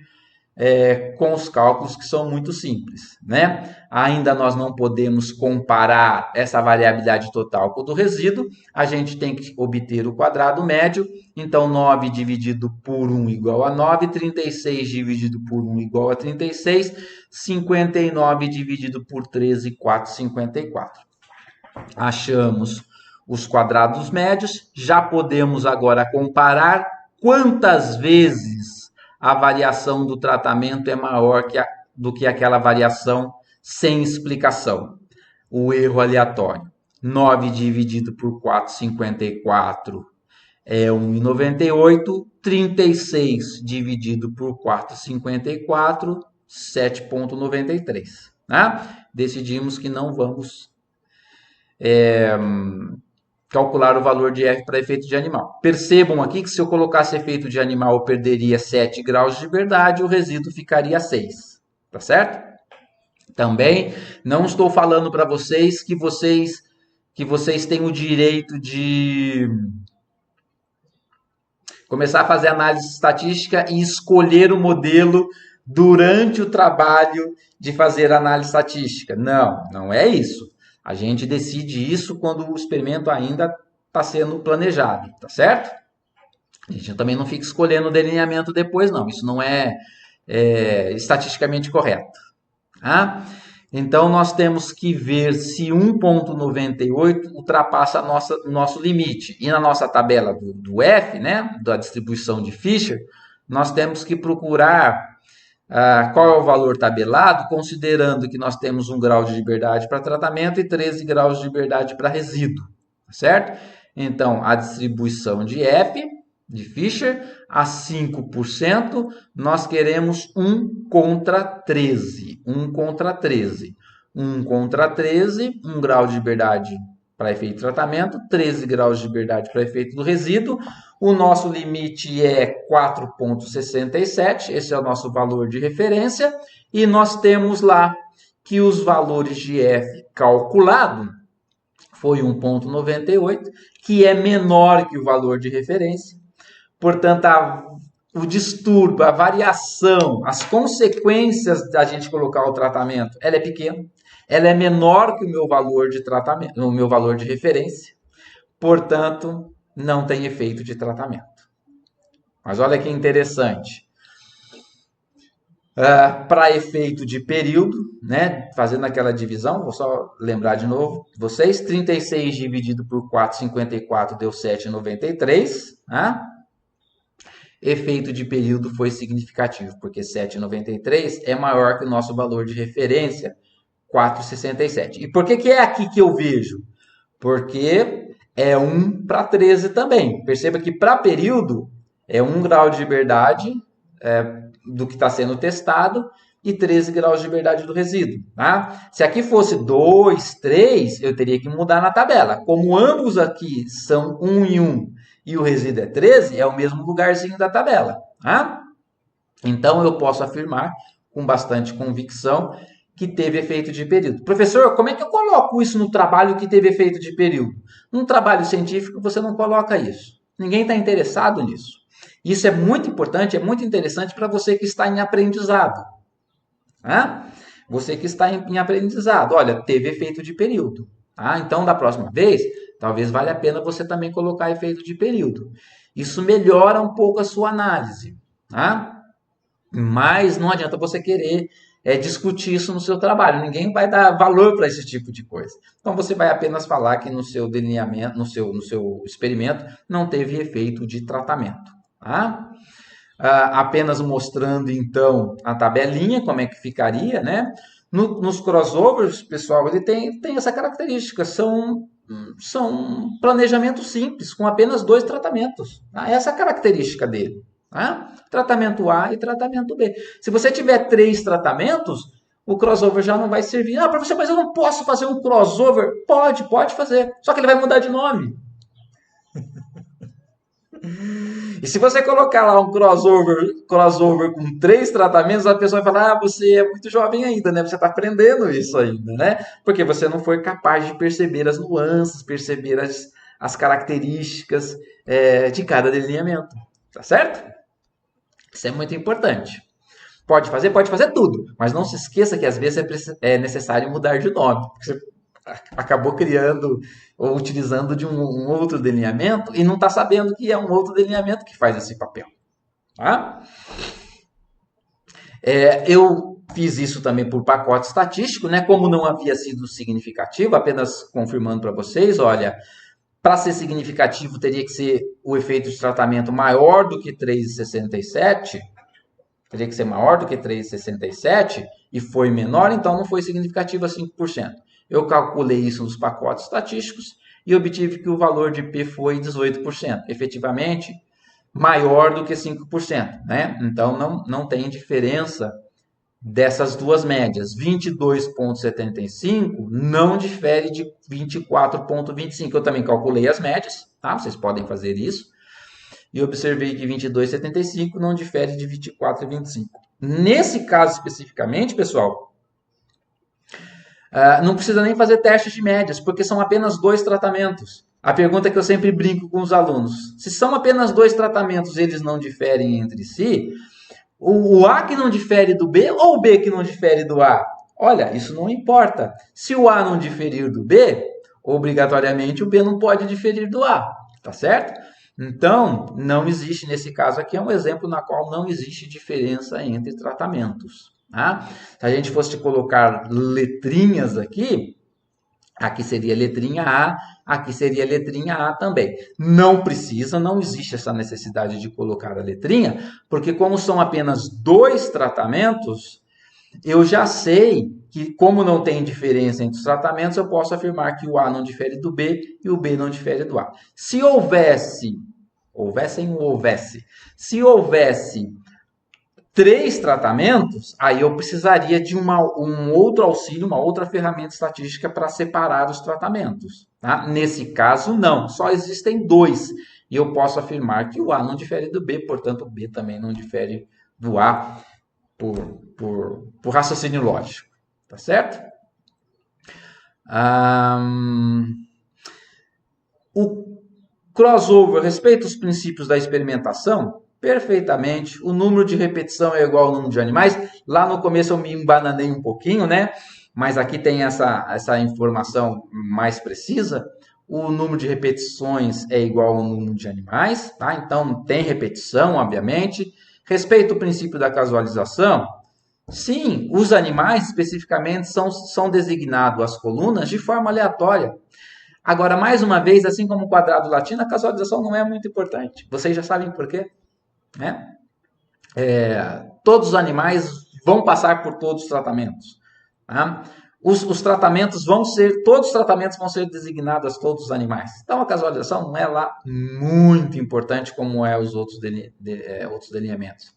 com os cálculos, que são muito simples, né? Ainda nós não podemos comparar essa variabilidade total com o do resíduo, a gente tem que obter o quadrado médio. Então, 9 dividido por 1 igual a 9, 36 dividido por 1 igual a 36, 59 dividido por 13, 4, 54. Achamos os quadrados médios, já podemos agora comparar quantas vezes a variação do tratamento é maior do que aquela variação sem explicação. O erro aleatório. 9 dividido por 4, 54 é 1,98. 36 dividido por 4, 54, 7,93. Né? Decidimos que não vamos calcular o valor de F para efeito de animal. Percebam aqui que se eu colocasse efeito de animal, eu perderia 7 graus de liberdade e o resíduo ficaria 6. Tá certo? Também não estou falando para vocês que vocês têm o direito de começar a fazer análise estatística e escolher o modelo durante o trabalho de fazer análise estatística. Não, não é isso. A gente decide isso quando o experimento ainda está sendo planejado, tá certo? A gente também não fica escolhendo o delineamento depois, não. Isso não é estatisticamente correto. Tá? Então, nós temos que ver se 1,98 ultrapassa o nosso limite. E na nossa tabela do F, né, da distribuição de Fisher, nós temos que procurar qual é o valor tabelado, considerando que nós temos 1 grau de liberdade para tratamento e 13 graus de liberdade para resíduo, certo? Então, a distribuição de F, de Fisher, a 5%, nós queremos 1 contra 13. 1 contra 13. 1 contra 13, 1 grau de liberdade para efeito de tratamento, 13 graus de liberdade para efeito do resíduo. O nosso limite é 4,67, esse é o nosso valor de referência, e nós temos lá que os valores de F calculado foi 1,98, que é menor que o valor de referência. Portanto, o distúrbio, a variação, as consequências da gente colocar o tratamento, ela é pequena. ela é menor que o meu valor de tratamento, o meu valor de referência, portanto, não tem efeito de tratamento. Mas olha que interessante. Para efeito de período, né, fazendo aquela divisão, vou só lembrar de novo, vocês, 36 dividido por 4,54 deu 7,93, né? Efeito de período foi significativo, porque 7,93 é maior que o nosso valor de referência, 4,67. E por que é aqui que eu vejo? Porque é 1 para 13 também. Perceba que para período é 1 grau de liberdade do que está sendo testado e 13 graus de liberdade do resíduo. Tá? Se aqui fosse 2, 3, eu teria que mudar na tabela. Como ambos aqui são 1 e 1 e o resíduo é 13, é o mesmo lugarzinho da tabela. Tá? Então, eu posso afirmar com bastante convicção que teve efeito de período. Professor, como é que eu coloco isso no trabalho que teve efeito de período? Num trabalho científico, você não coloca isso. Ninguém está interessado nisso. Isso é muito importante, é muito interessante para você que está em aprendizado. Tá? Você que está em aprendizado. Olha, teve efeito de período. Tá? Então, da próxima vez, talvez valha a pena você também colocar efeito de período. Isso melhora um pouco a sua análise. Tá? Mas não adianta você querer discutir isso no seu trabalho. Ninguém vai dar valor para esse tipo de coisa. Então, você vai apenas falar que no seu delineamento, no seu experimento, não teve efeito de tratamento. Tá? Apenas mostrando, então, a tabelinha, como é que ficaria, né? Nos crossovers, pessoal, ele tem essa característica. São planejamentos simples, com apenas 2 tratamentos. Tá? Essa é a característica dele. Tá? Tratamento A e tratamento B. Se você tiver 3 tratamentos, o crossover já não vai servir. Ah, professor, mas eu não posso fazer um crossover? Pode fazer. Só que ele vai mudar de nome. E se você colocar lá um crossover com 3 tratamentos, a pessoa vai falar, você é muito jovem ainda, né? Você está aprendendo isso ainda, né? Porque você não foi capaz de perceber as nuances, perceber as características de cada delineamento. Tá certo? Isso é muito importante. Pode fazer tudo, mas não se esqueça que às vezes é necessário mudar de nome. Você acabou criando ou utilizando de um outro delineamento e não está sabendo que é um outro delineamento que faz esse papel. Tá? Eu fiz isso também por pacote estatístico, né? Como não havia sido significativo, apenas confirmando para vocês, olha, para ser significativo teria que ser o efeito de tratamento maior do que 3,67, teria que ser maior do que 3,67 e foi menor, então não foi significativo a 5%. Eu calculei isso nos pacotes estatísticos e obtive que o valor de P foi 18%, efetivamente maior do que 5%. Né? Então, não tem diferença dessas duas médias. 22,75 não difere de 24,25. Eu também calculei as médias, tá? Vocês podem fazer isso. E observei que 22,75 não difere de 24,25. Nesse caso especificamente, pessoal, não precisa nem fazer testes de médias, porque são apenas 2 tratamentos. A pergunta que eu sempre brinco com os alunos, se são apenas 2 tratamentos, eles não diferem entre si, o A que não difere do B ou o B que não difere do A? Olha, isso não importa. Se o A não diferir do B, obrigatoriamente o B não pode diferir do A, tá certo? Então, não existe, nesse caso aqui, é um exemplo na qual não existe diferença entre tratamentos. Tá? Se a gente fosse colocar letrinhas aqui seria letrinha A, aqui seria letrinha A também. Não precisa, não existe essa necessidade de colocar a letrinha, porque como são apenas 2 tratamentos, eu já sei que, como não tem diferença entre os tratamentos, eu posso afirmar que o A não difere do B e o B não difere do A. Se houvesse 3 tratamentos, aí eu precisaria de um outro auxílio, uma outra ferramenta estatística para separar os tratamentos. Tá? Nesse caso, não. Só existem 2. E eu posso afirmar que o A não difere do B, portanto, o B também não difere do A por raciocínio lógico. Tá certo? O crossover respeita os princípios da experimentação? Perfeitamente. O número de repetição é igual ao número de animais. Lá no começo eu me embananei um pouquinho, né? mas aqui tem essa informação mais precisa. O número de repetições é igual ao número de animais, tá? Então tem repetição, obviamente. Respeito o princípio da casualização. Sim, os animais especificamente são designados as colunas de forma aleatória. Agora, mais uma vez, assim como o quadrado latino, a casualização não é muito importante. Vocês já sabem por quê, né? Todos os animais vão passar por todos os tratamentos. Tá? Os tratamentos todos os tratamentos vão ser designados a todos os animais. Então a casualização não é lá muito importante como é os outros delineamentos.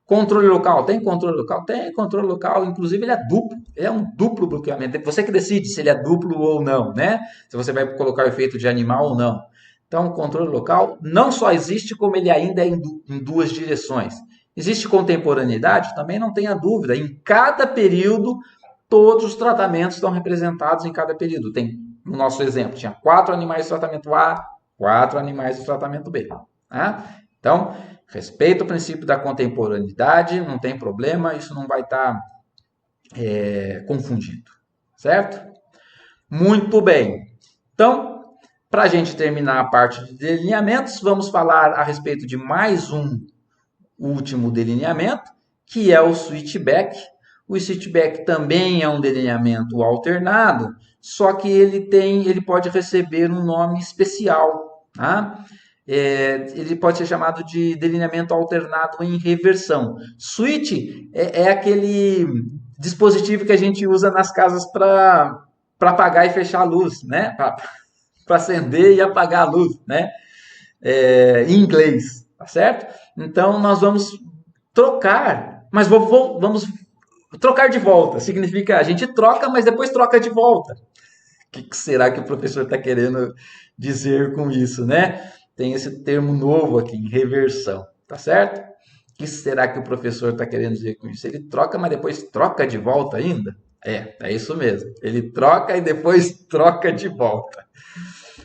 Controle local, tem controle local? Tem controle local, inclusive ele é duplo, é um duplo bloqueamento. Você que decide se ele é duplo ou não, né? Se você vai colocar o efeito de animal ou não. Então o controle local não só existe, como ele ainda é em duas direções. Existe contemporaneidade? Também não tenha dúvida. Em cada período, todos os tratamentos estão representados em cada período. Tem, no nosso exemplo, tinha 4 animais do tratamento A, 4 animais do tratamento B. Tá? Então, respeita o princípio da contemporaneidade, não tem problema, isso não vai estar confundido. Certo? Muito bem. Então, para a gente terminar a parte de delineamentos, vamos falar a respeito de mais um último delineamento, que é o switchback. O switchback também é um delineamento alternado, só que ele pode receber um nome especial. Tá? Ele pode ser chamado de delineamento alternado em reversão. Switch é aquele dispositivo que a gente usa nas casas para apagar e fechar a luz, né? Para acender e apagar a luz, né? Em inglês, tá certo? Então, nós vamos trocar, mas vamos trocar de volta. Significa a gente troca, mas depois troca de volta. O que será que o professor está querendo dizer com isso, né? Tem esse termo novo aqui, reversão, tá certo? O que será que o professor está querendo dizer com isso? Ele troca, mas depois troca de volta ainda? É isso mesmo. Ele troca e depois troca de volta.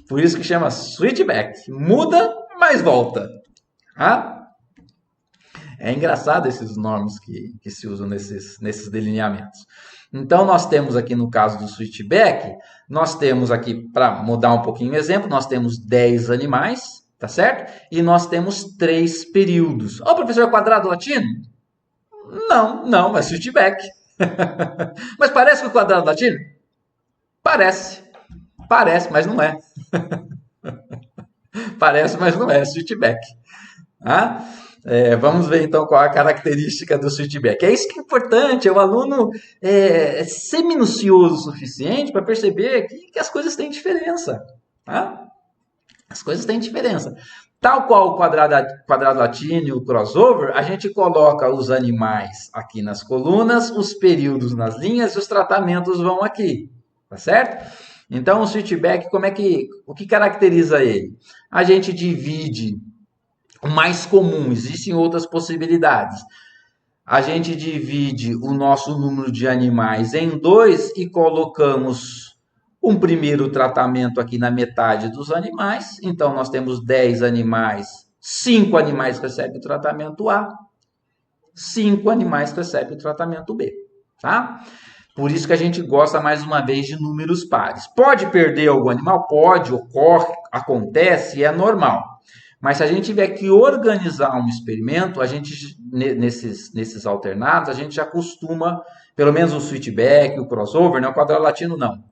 Por isso que chama switchback. Muda, mas volta. Ah? É engraçado esses nomes que se usam nesses delineamentos. Então, nós temos aqui no caso do switchback, nós temos aqui, para mudar um pouquinho o exemplo, nós temos 10 animais, tá certo? E nós temos 3 períodos. Ó, professor, quadrado latino? Não, é switchback. Mas parece com o quadrado latino? Parece, mas não é. Parece, mas não é switchback. Ah? Vamos ver então qual a característica do switchback. É isso que é importante, é o aluno ser minucioso o suficiente para perceber que as coisas têm diferença. Tá? As coisas têm diferença. Tal qual o quadrado latino e o crossover, a gente coloca os animais aqui nas colunas, os períodos nas linhas e os tratamentos vão aqui. Tá certo? Então o switchback, o que caracteriza ele? A gente divide o mais comum, existem outras possibilidades. A gente divide o nosso número de animais em 2 e colocamos um primeiro tratamento aqui na metade dos animais. Então, nós temos 10 animais, 5 animais recebem o tratamento A, 5 animais recebem o tratamento B. Tá? Por isso que a gente gosta, mais uma vez, de números pares. Pode perder algum animal? Pode, ocorre, acontece, é normal. Mas se a gente tiver que organizar um experimento, a gente, nesses alternados, a gente já costuma, pelo menos o switchback, o crossover, né? O quadrado latino não.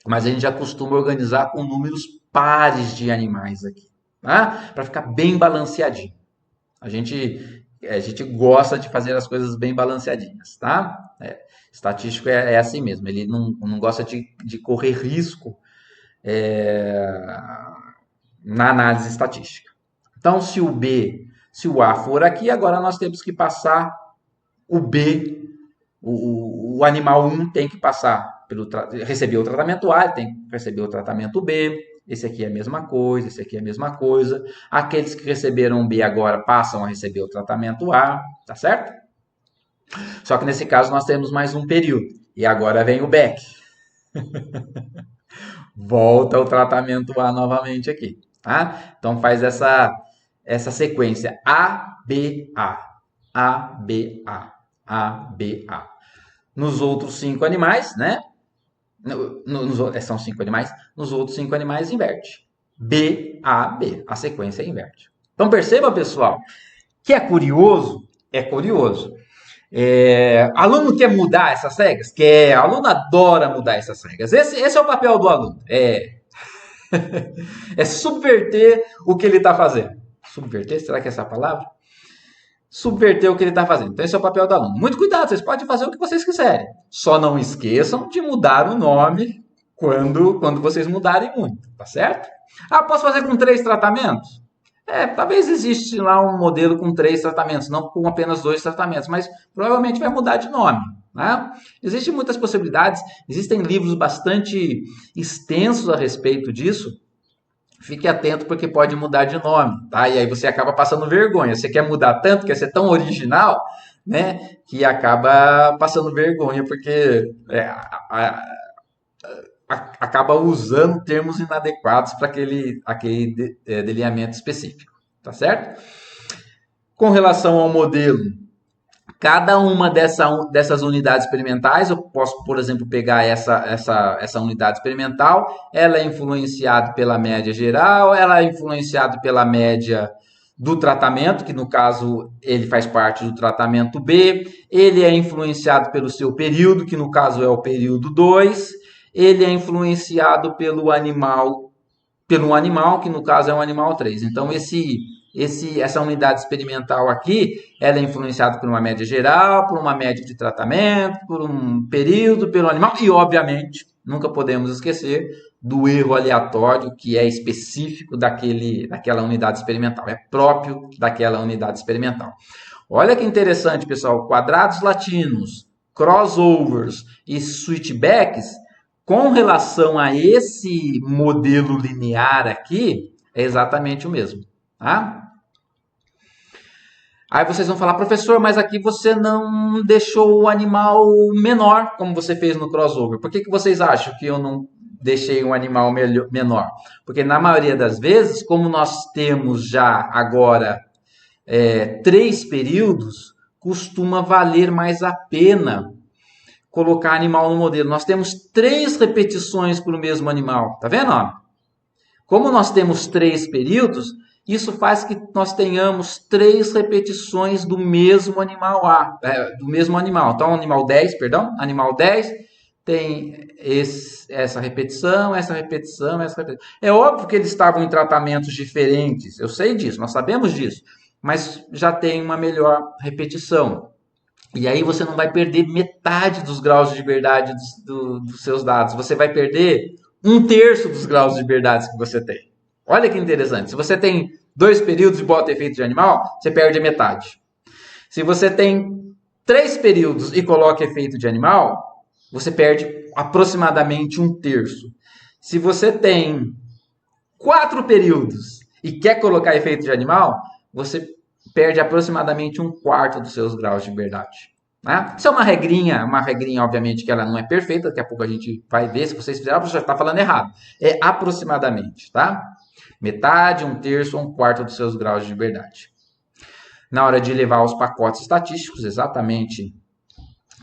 Mas a gente já costuma organizar com números pares de animais aqui, tá? Para ficar bem balanceadinho. A gente gosta de fazer as coisas bem balanceadinhas, tá? Estatístico é assim mesmo, ele não gosta de correr risco na análise estatística. Então, se o A for aqui, agora nós temos que passar o B, o animal 1 tem que passar receber o tratamento A, ele tem que receber o tratamento B, esse aqui é a mesma coisa, esse aqui é a mesma coisa. Aqueles que receberam B agora passam a receber o tratamento A, tá certo? Só que nesse caso nós temos mais um período. E agora vem o back. Volta o tratamento A novamente aqui, tá? Então faz essa sequência A, B, A, A, B, A, A, B, A. nos outros 5 animais, né? São 5 animais, nos outros 5 animais inverte. B, A, B. A sequência inverte. Então perceba, pessoal, que é curioso. Aluno quer mudar essas regras? Quer. Aluno adora mudar essas regras. Esse é o papel do aluno. É subverter o que ele está fazendo. Subverter? Será que é essa a palavra? Subverter o que ele está fazendo. Então, esse é o papel do aluno. Muito cuidado, vocês podem fazer o que vocês quiserem. Só não esqueçam de mudar o nome quando vocês mudarem muito, tá certo? Ah, posso fazer com 3 tratamentos? Talvez existe lá um modelo com 3 tratamentos, não com apenas 2 tratamentos, mas provavelmente vai mudar de nome. Né? Existem muitas possibilidades, existem livros bastante extensos a respeito disso. Fique atento porque pode mudar de nome, tá? E aí você acaba passando vergonha. Você quer mudar tanto, quer ser tão original, né? Que acaba passando vergonha porque acaba usando termos inadequados para aquele delineamento específico, tá certo? Com relação ao modelo, cada uma dessas unidades experimentais, eu posso, por exemplo, pegar essa unidade experimental, ela é influenciada pela média geral, ela é influenciada pela média do tratamento, que no caso ele faz parte do tratamento B, ele é influenciado pelo seu período, que no caso é o período 2, ele é influenciado pelo animal, que no caso é o animal 3. Então, essa unidade experimental aqui, ela é influenciada por uma média geral, por uma média de tratamento, por um período, pelo animal e, obviamente, nunca podemos esquecer do erro aleatório que é específico daquela unidade experimental, é próprio daquela unidade experimental. Olha que interessante, pessoal, quadrados latinos, crossovers e switchbacks, com relação a esse modelo linear aqui, é exatamente o mesmo, tá? Aí vocês vão falar, professor, mas aqui você não deixou o animal menor, como você fez no crossover. Por que vocês acham que eu não deixei um animal menor? Porque na maioria das vezes, como nós temos já agora 3 períodos, costuma valer mais a pena colocar animal no modelo. Nós temos 3 repetições para o mesmo animal. Tá vendo? Como nós temos 3 períodos, isso faz que nós tenhamos 3 repetições do mesmo animal do mesmo animal. Então, animal 10 tem essa repetição. É óbvio que eles estavam em tratamentos diferentes, eu sei disso, nós sabemos disso, mas já tem uma melhor repetição. E aí você não vai perder metade dos graus de liberdade dos seus dados, você vai perder 1/3 dos graus de liberdade que você tem. Olha que interessante. Se você tem 2 períodos e bota efeito de animal, você perde a metade. Se você tem 3 períodos e coloca efeito de animal, você perde aproximadamente 1/3. Se você tem 4 períodos e quer colocar efeito de animal, você perde aproximadamente 1/4 dos seus graus de liberdade. Né? Isso é uma regrinha, obviamente, que ela não é perfeita, daqui a pouco a gente vai ver, se vocês fizerem, você está falando errado. É aproximadamente, tá? Metade, 1/3 ou 1/4 dos seus graus de liberdade. Na hora de levar os pacotes estatísticos, exatamente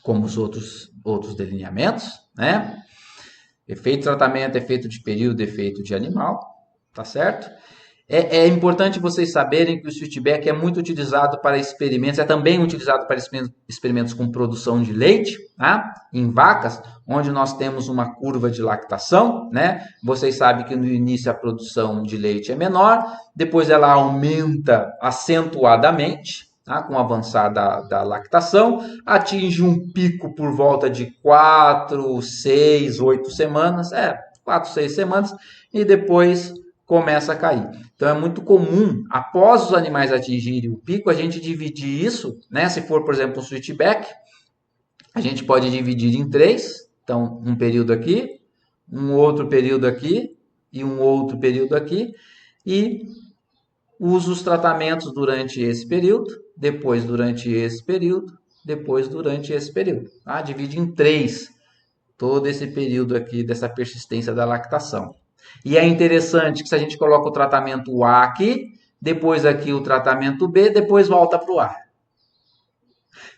como os outros delineamentos, né? Efeito de tratamento, efeito de período, efeito de animal, tá certo? É importante vocês saberem que o switchback é muito utilizado para experimentos, é também utilizado para experimentos com produção de leite, tá? Em vacas, onde nós temos uma curva de lactação, né? Vocês sabem que no início a produção de leite é menor, depois ela aumenta acentuadamente, tá? Com o avançar da lactação, atinge um pico por volta de 4, 6, 8 semanas, 4, 6 semanas, e depois começa a cair. Então é muito comum, após os animais atingirem o pico, a gente dividir isso, né? Se for, por exemplo, um switchback, a gente pode dividir em 3. Então, um período aqui, um outro período aqui e um outro período aqui. E usa os tratamentos durante esse período, depois durante esse período, depois durante esse período. Tá? Divide em 3 todo esse período aqui dessa persistência da lactação. E é interessante que se a gente coloca o tratamento A aqui, depois aqui o tratamento B, depois volta para o A.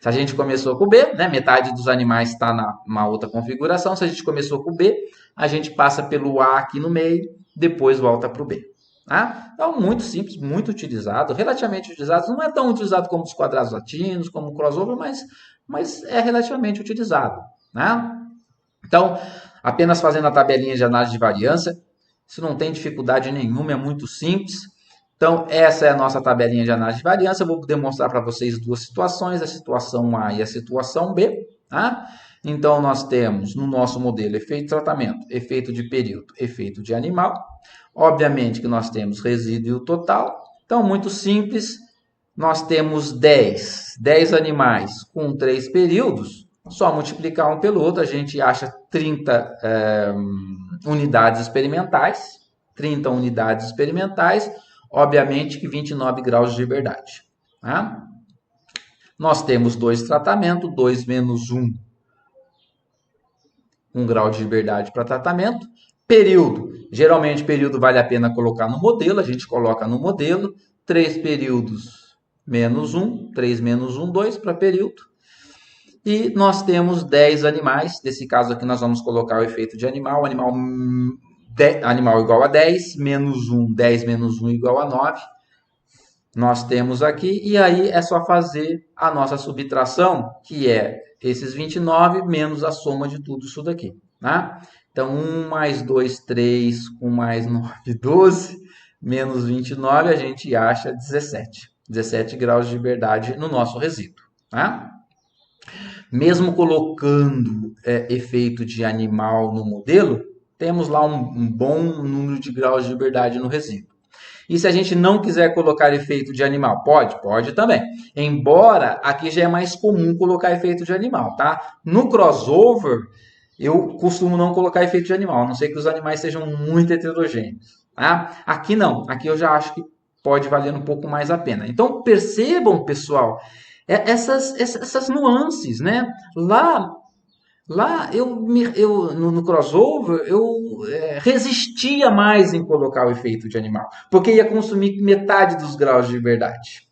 Se a gente começou com B, né, metade dos animais está numa outra configuração. Se a gente começou com B, a gente passa pelo A aqui no meio, depois volta para o B. Tá? Então, muito simples, muito utilizado, relativamente utilizado. Não é tão utilizado como os quadrados latinos, como o crossover, mas é relativamente utilizado. Né? Então, apenas fazendo a tabelinha de análise de variância, isso não tem dificuldade nenhuma, é muito simples. Então, essa é a nossa tabelinha de análise de variância. Eu vou demonstrar para vocês duas situações, a situação A e a situação B. Tá? Então, nós temos no nosso modelo efeito de tratamento, efeito de período, efeito de animal. Obviamente que nós temos resíduo e o total. Então, muito simples. Nós temos 10 animais com 3 períodos. Só multiplicar um pelo outro, a gente acha 30 unidades experimentais. 30 unidades experimentais. Obviamente que 29 graus de liberdade. Tá? Nós temos 2 tratamentos, 2 menos 1, 1 grau de liberdade para tratamento. Período, geralmente período vale a pena colocar no modelo, a gente coloca no modelo. 3 períodos menos 1, 3 menos 1, 2 para período. E nós temos 10 animais, nesse caso aqui nós vamos colocar o efeito de animal, animal igual a 10, menos 1, 10 menos 1 igual a 9. Nós temos aqui, e aí é só fazer a nossa subtração, que é esses 29 menos a soma de tudo isso daqui. Tá? Então, 1 mais 2, 3, 1 mais 9, 12, menos 29, a gente acha 17. 17 graus de liberdade no nosso resíduo. Tá? Mesmo colocando efeito de animal no modelo, temos lá um bom número de graus de liberdade no resíduo. E se a gente não quiser colocar efeito de animal? Pode também. Embora aqui já é mais comum colocar efeito de animal, tá? No crossover, eu costumo não colocar efeito de animal, a não ser que os animais sejam muito heterogêneos. Tá? Aqui não, aqui eu já acho que pode valer um pouco mais a pena. Então percebam, pessoal, essas nuances, né? Lá no crossover eu resistia mais em colocar o efeito de animal, porque ia consumir metade dos graus de liberdade.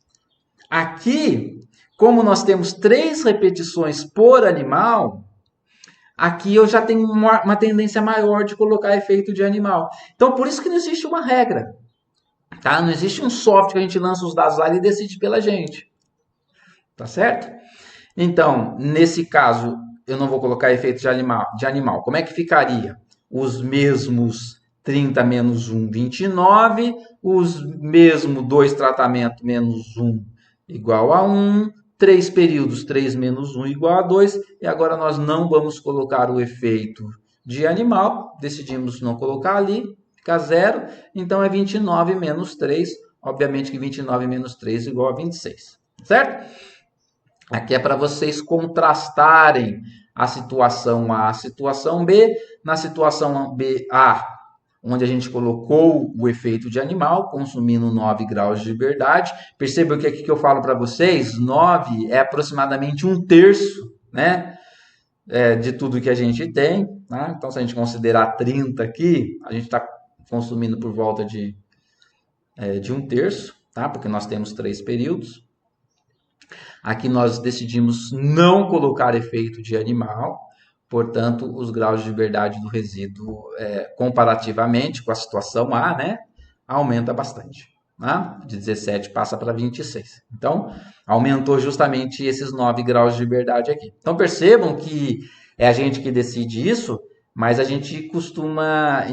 Aqui, como nós temos 3 repetições por animal, aqui eu já tenho uma tendência maior de colocar efeito de animal. Então, por isso que não existe uma regra. Tá? Não existe um software que a gente lança os dados lá e decide pela gente. Tá certo? Então, nesse caso, eu não vou colocar efeito de animal. Como é que ficaria? Os mesmos 30 menos 1, 29. Os mesmos 2 tratamentos menos 1 igual a 1. 3 períodos, 3 menos 1 igual a 2. E agora nós não vamos colocar o efeito de animal. Decidimos não colocar ali. Fica 0. Então, é 29 menos 3. Obviamente que 29 menos 3 igual a 26. Certo? Aqui é para vocês contrastarem a situação A, a situação B. Na situação B, A, onde a gente colocou o efeito de animal, consumindo 9 graus de liberdade. Percebam que aqui que eu falo para vocês, 9 é aproximadamente 1/3, né, de tudo que a gente tem. Tá? Então, se a gente considerar 30 aqui, a gente está consumindo por volta de 1/3, tá? Porque nós temos 3 períodos. Aqui nós decidimos não colocar efeito de animal, portanto, os graus de liberdade do resíduo, comparativamente com a situação A, né, aumenta bastante. Né? De 17 passa para 26. Então, aumentou justamente esses 9 graus de liberdade aqui. Então, percebam que é a gente que decide isso, mas a gente costuma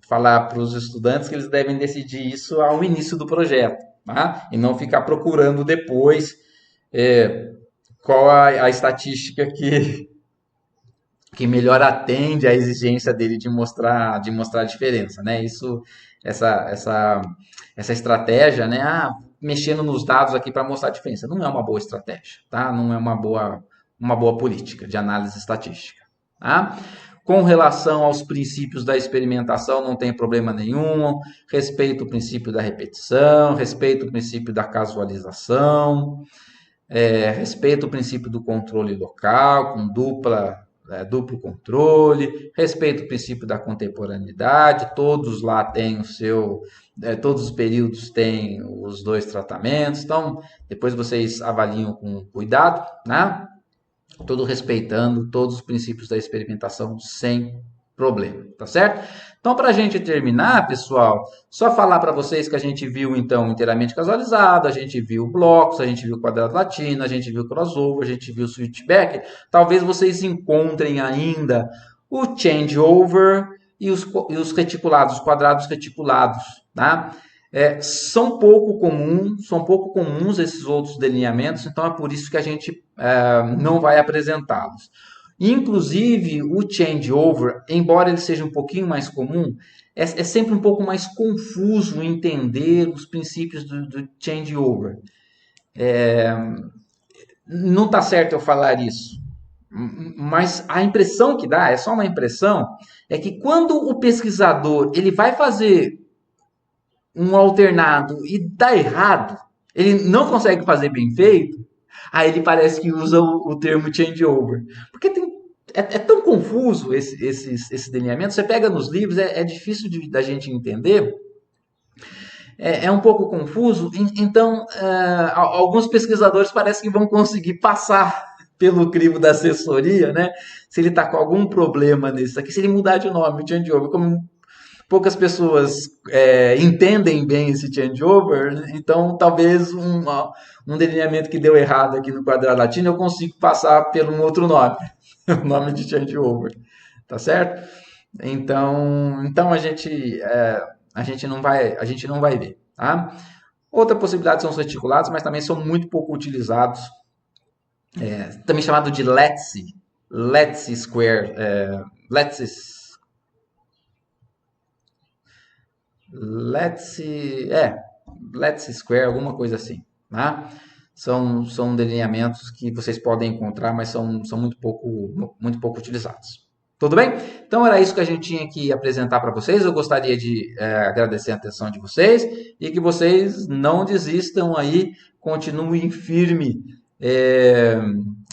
falar para os estudantes que eles devem decidir isso ao início do projeto, tá? E não ficar procurando depois qual a estatística que melhor atende à exigência dele de mostrar a diferença, né? Essa estratégia, né? Mexendo nos dados aqui para mostrar a diferença, não é uma boa estratégia, tá? Não é uma boa política de análise estatística, tá? Com relação aos princípios da experimentação, não tem problema nenhum. Respeito o princípio da repetição, respeito o princípio da casualização. Respeita o princípio do controle local, com duplo controle, respeita o princípio da contemporaneidade, todos lá têm todos os períodos têm os 2 tratamentos, então depois vocês avaliam com cuidado, né? Todo respeitando todos os princípios da experimentação sem problema, tá certo? Então, para a gente terminar, pessoal, só falar para vocês que a gente viu, então, inteiramente casualizado, a gente viu blocos, a gente viu quadrado latino, a gente viu crossover, a gente viu switchback. Talvez vocês encontrem ainda o changeover e os reticulados, os quadrados reticulados, tá? São pouco comuns esses outros delineamentos, então é por isso que a gente não vai apresentá-los. Inclusive, o changeover, embora ele seja um pouquinho mais comum, é sempre um pouco mais confuso entender os princípios do changeover. Não está certo eu falar isso, mas a impressão que dá, é só uma impressão, é que quando o pesquisador ele vai fazer um alternado e dá errado, ele não consegue fazer bem feito, aí ele parece que usa o termo changeover. Porque é tão confuso esse delineamento, você pega nos livros, é difícil da gente entender, é um pouco confuso, então alguns pesquisadores parecem que vão conseguir passar pelo crivo da assessoria, né? Se ele está com algum problema nisso aqui, se ele mudar de nome, o changeover, como poucas pessoas entendem bem esse changeover, então talvez um delineamento que deu errado aqui no quadrado latino eu consigo passar pelo um outro nome, o nome de changeover, tá certo? Então a gente não vai ver, tá? Outra possibilidade são os reticulados, mas também são muito pouco utilizados, também chamado de Let's Square, Let's Square, alguma coisa assim, né? São delineamentos que vocês podem encontrar, mas são muito pouco utilizados. Tudo bem? Então era isso que a gente tinha que apresentar para vocês. Eu gostaria de agradecer a atenção de vocês e que vocês não desistam aí, continuem firme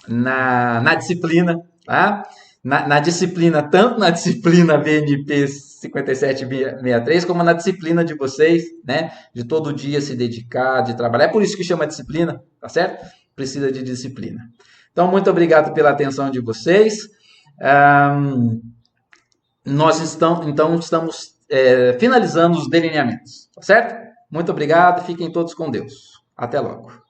na disciplina, tá? Na disciplina, tanto na disciplina VNP 5763, como na disciplina de vocês, né? De todo dia se dedicar, de trabalhar. É por isso que chama disciplina, tá certo? Precisa de disciplina. Então, muito obrigado pela atenção de vocês. Nós estamos finalizando os delineamentos, tá certo? Muito obrigado, fiquem todos com Deus. Até logo.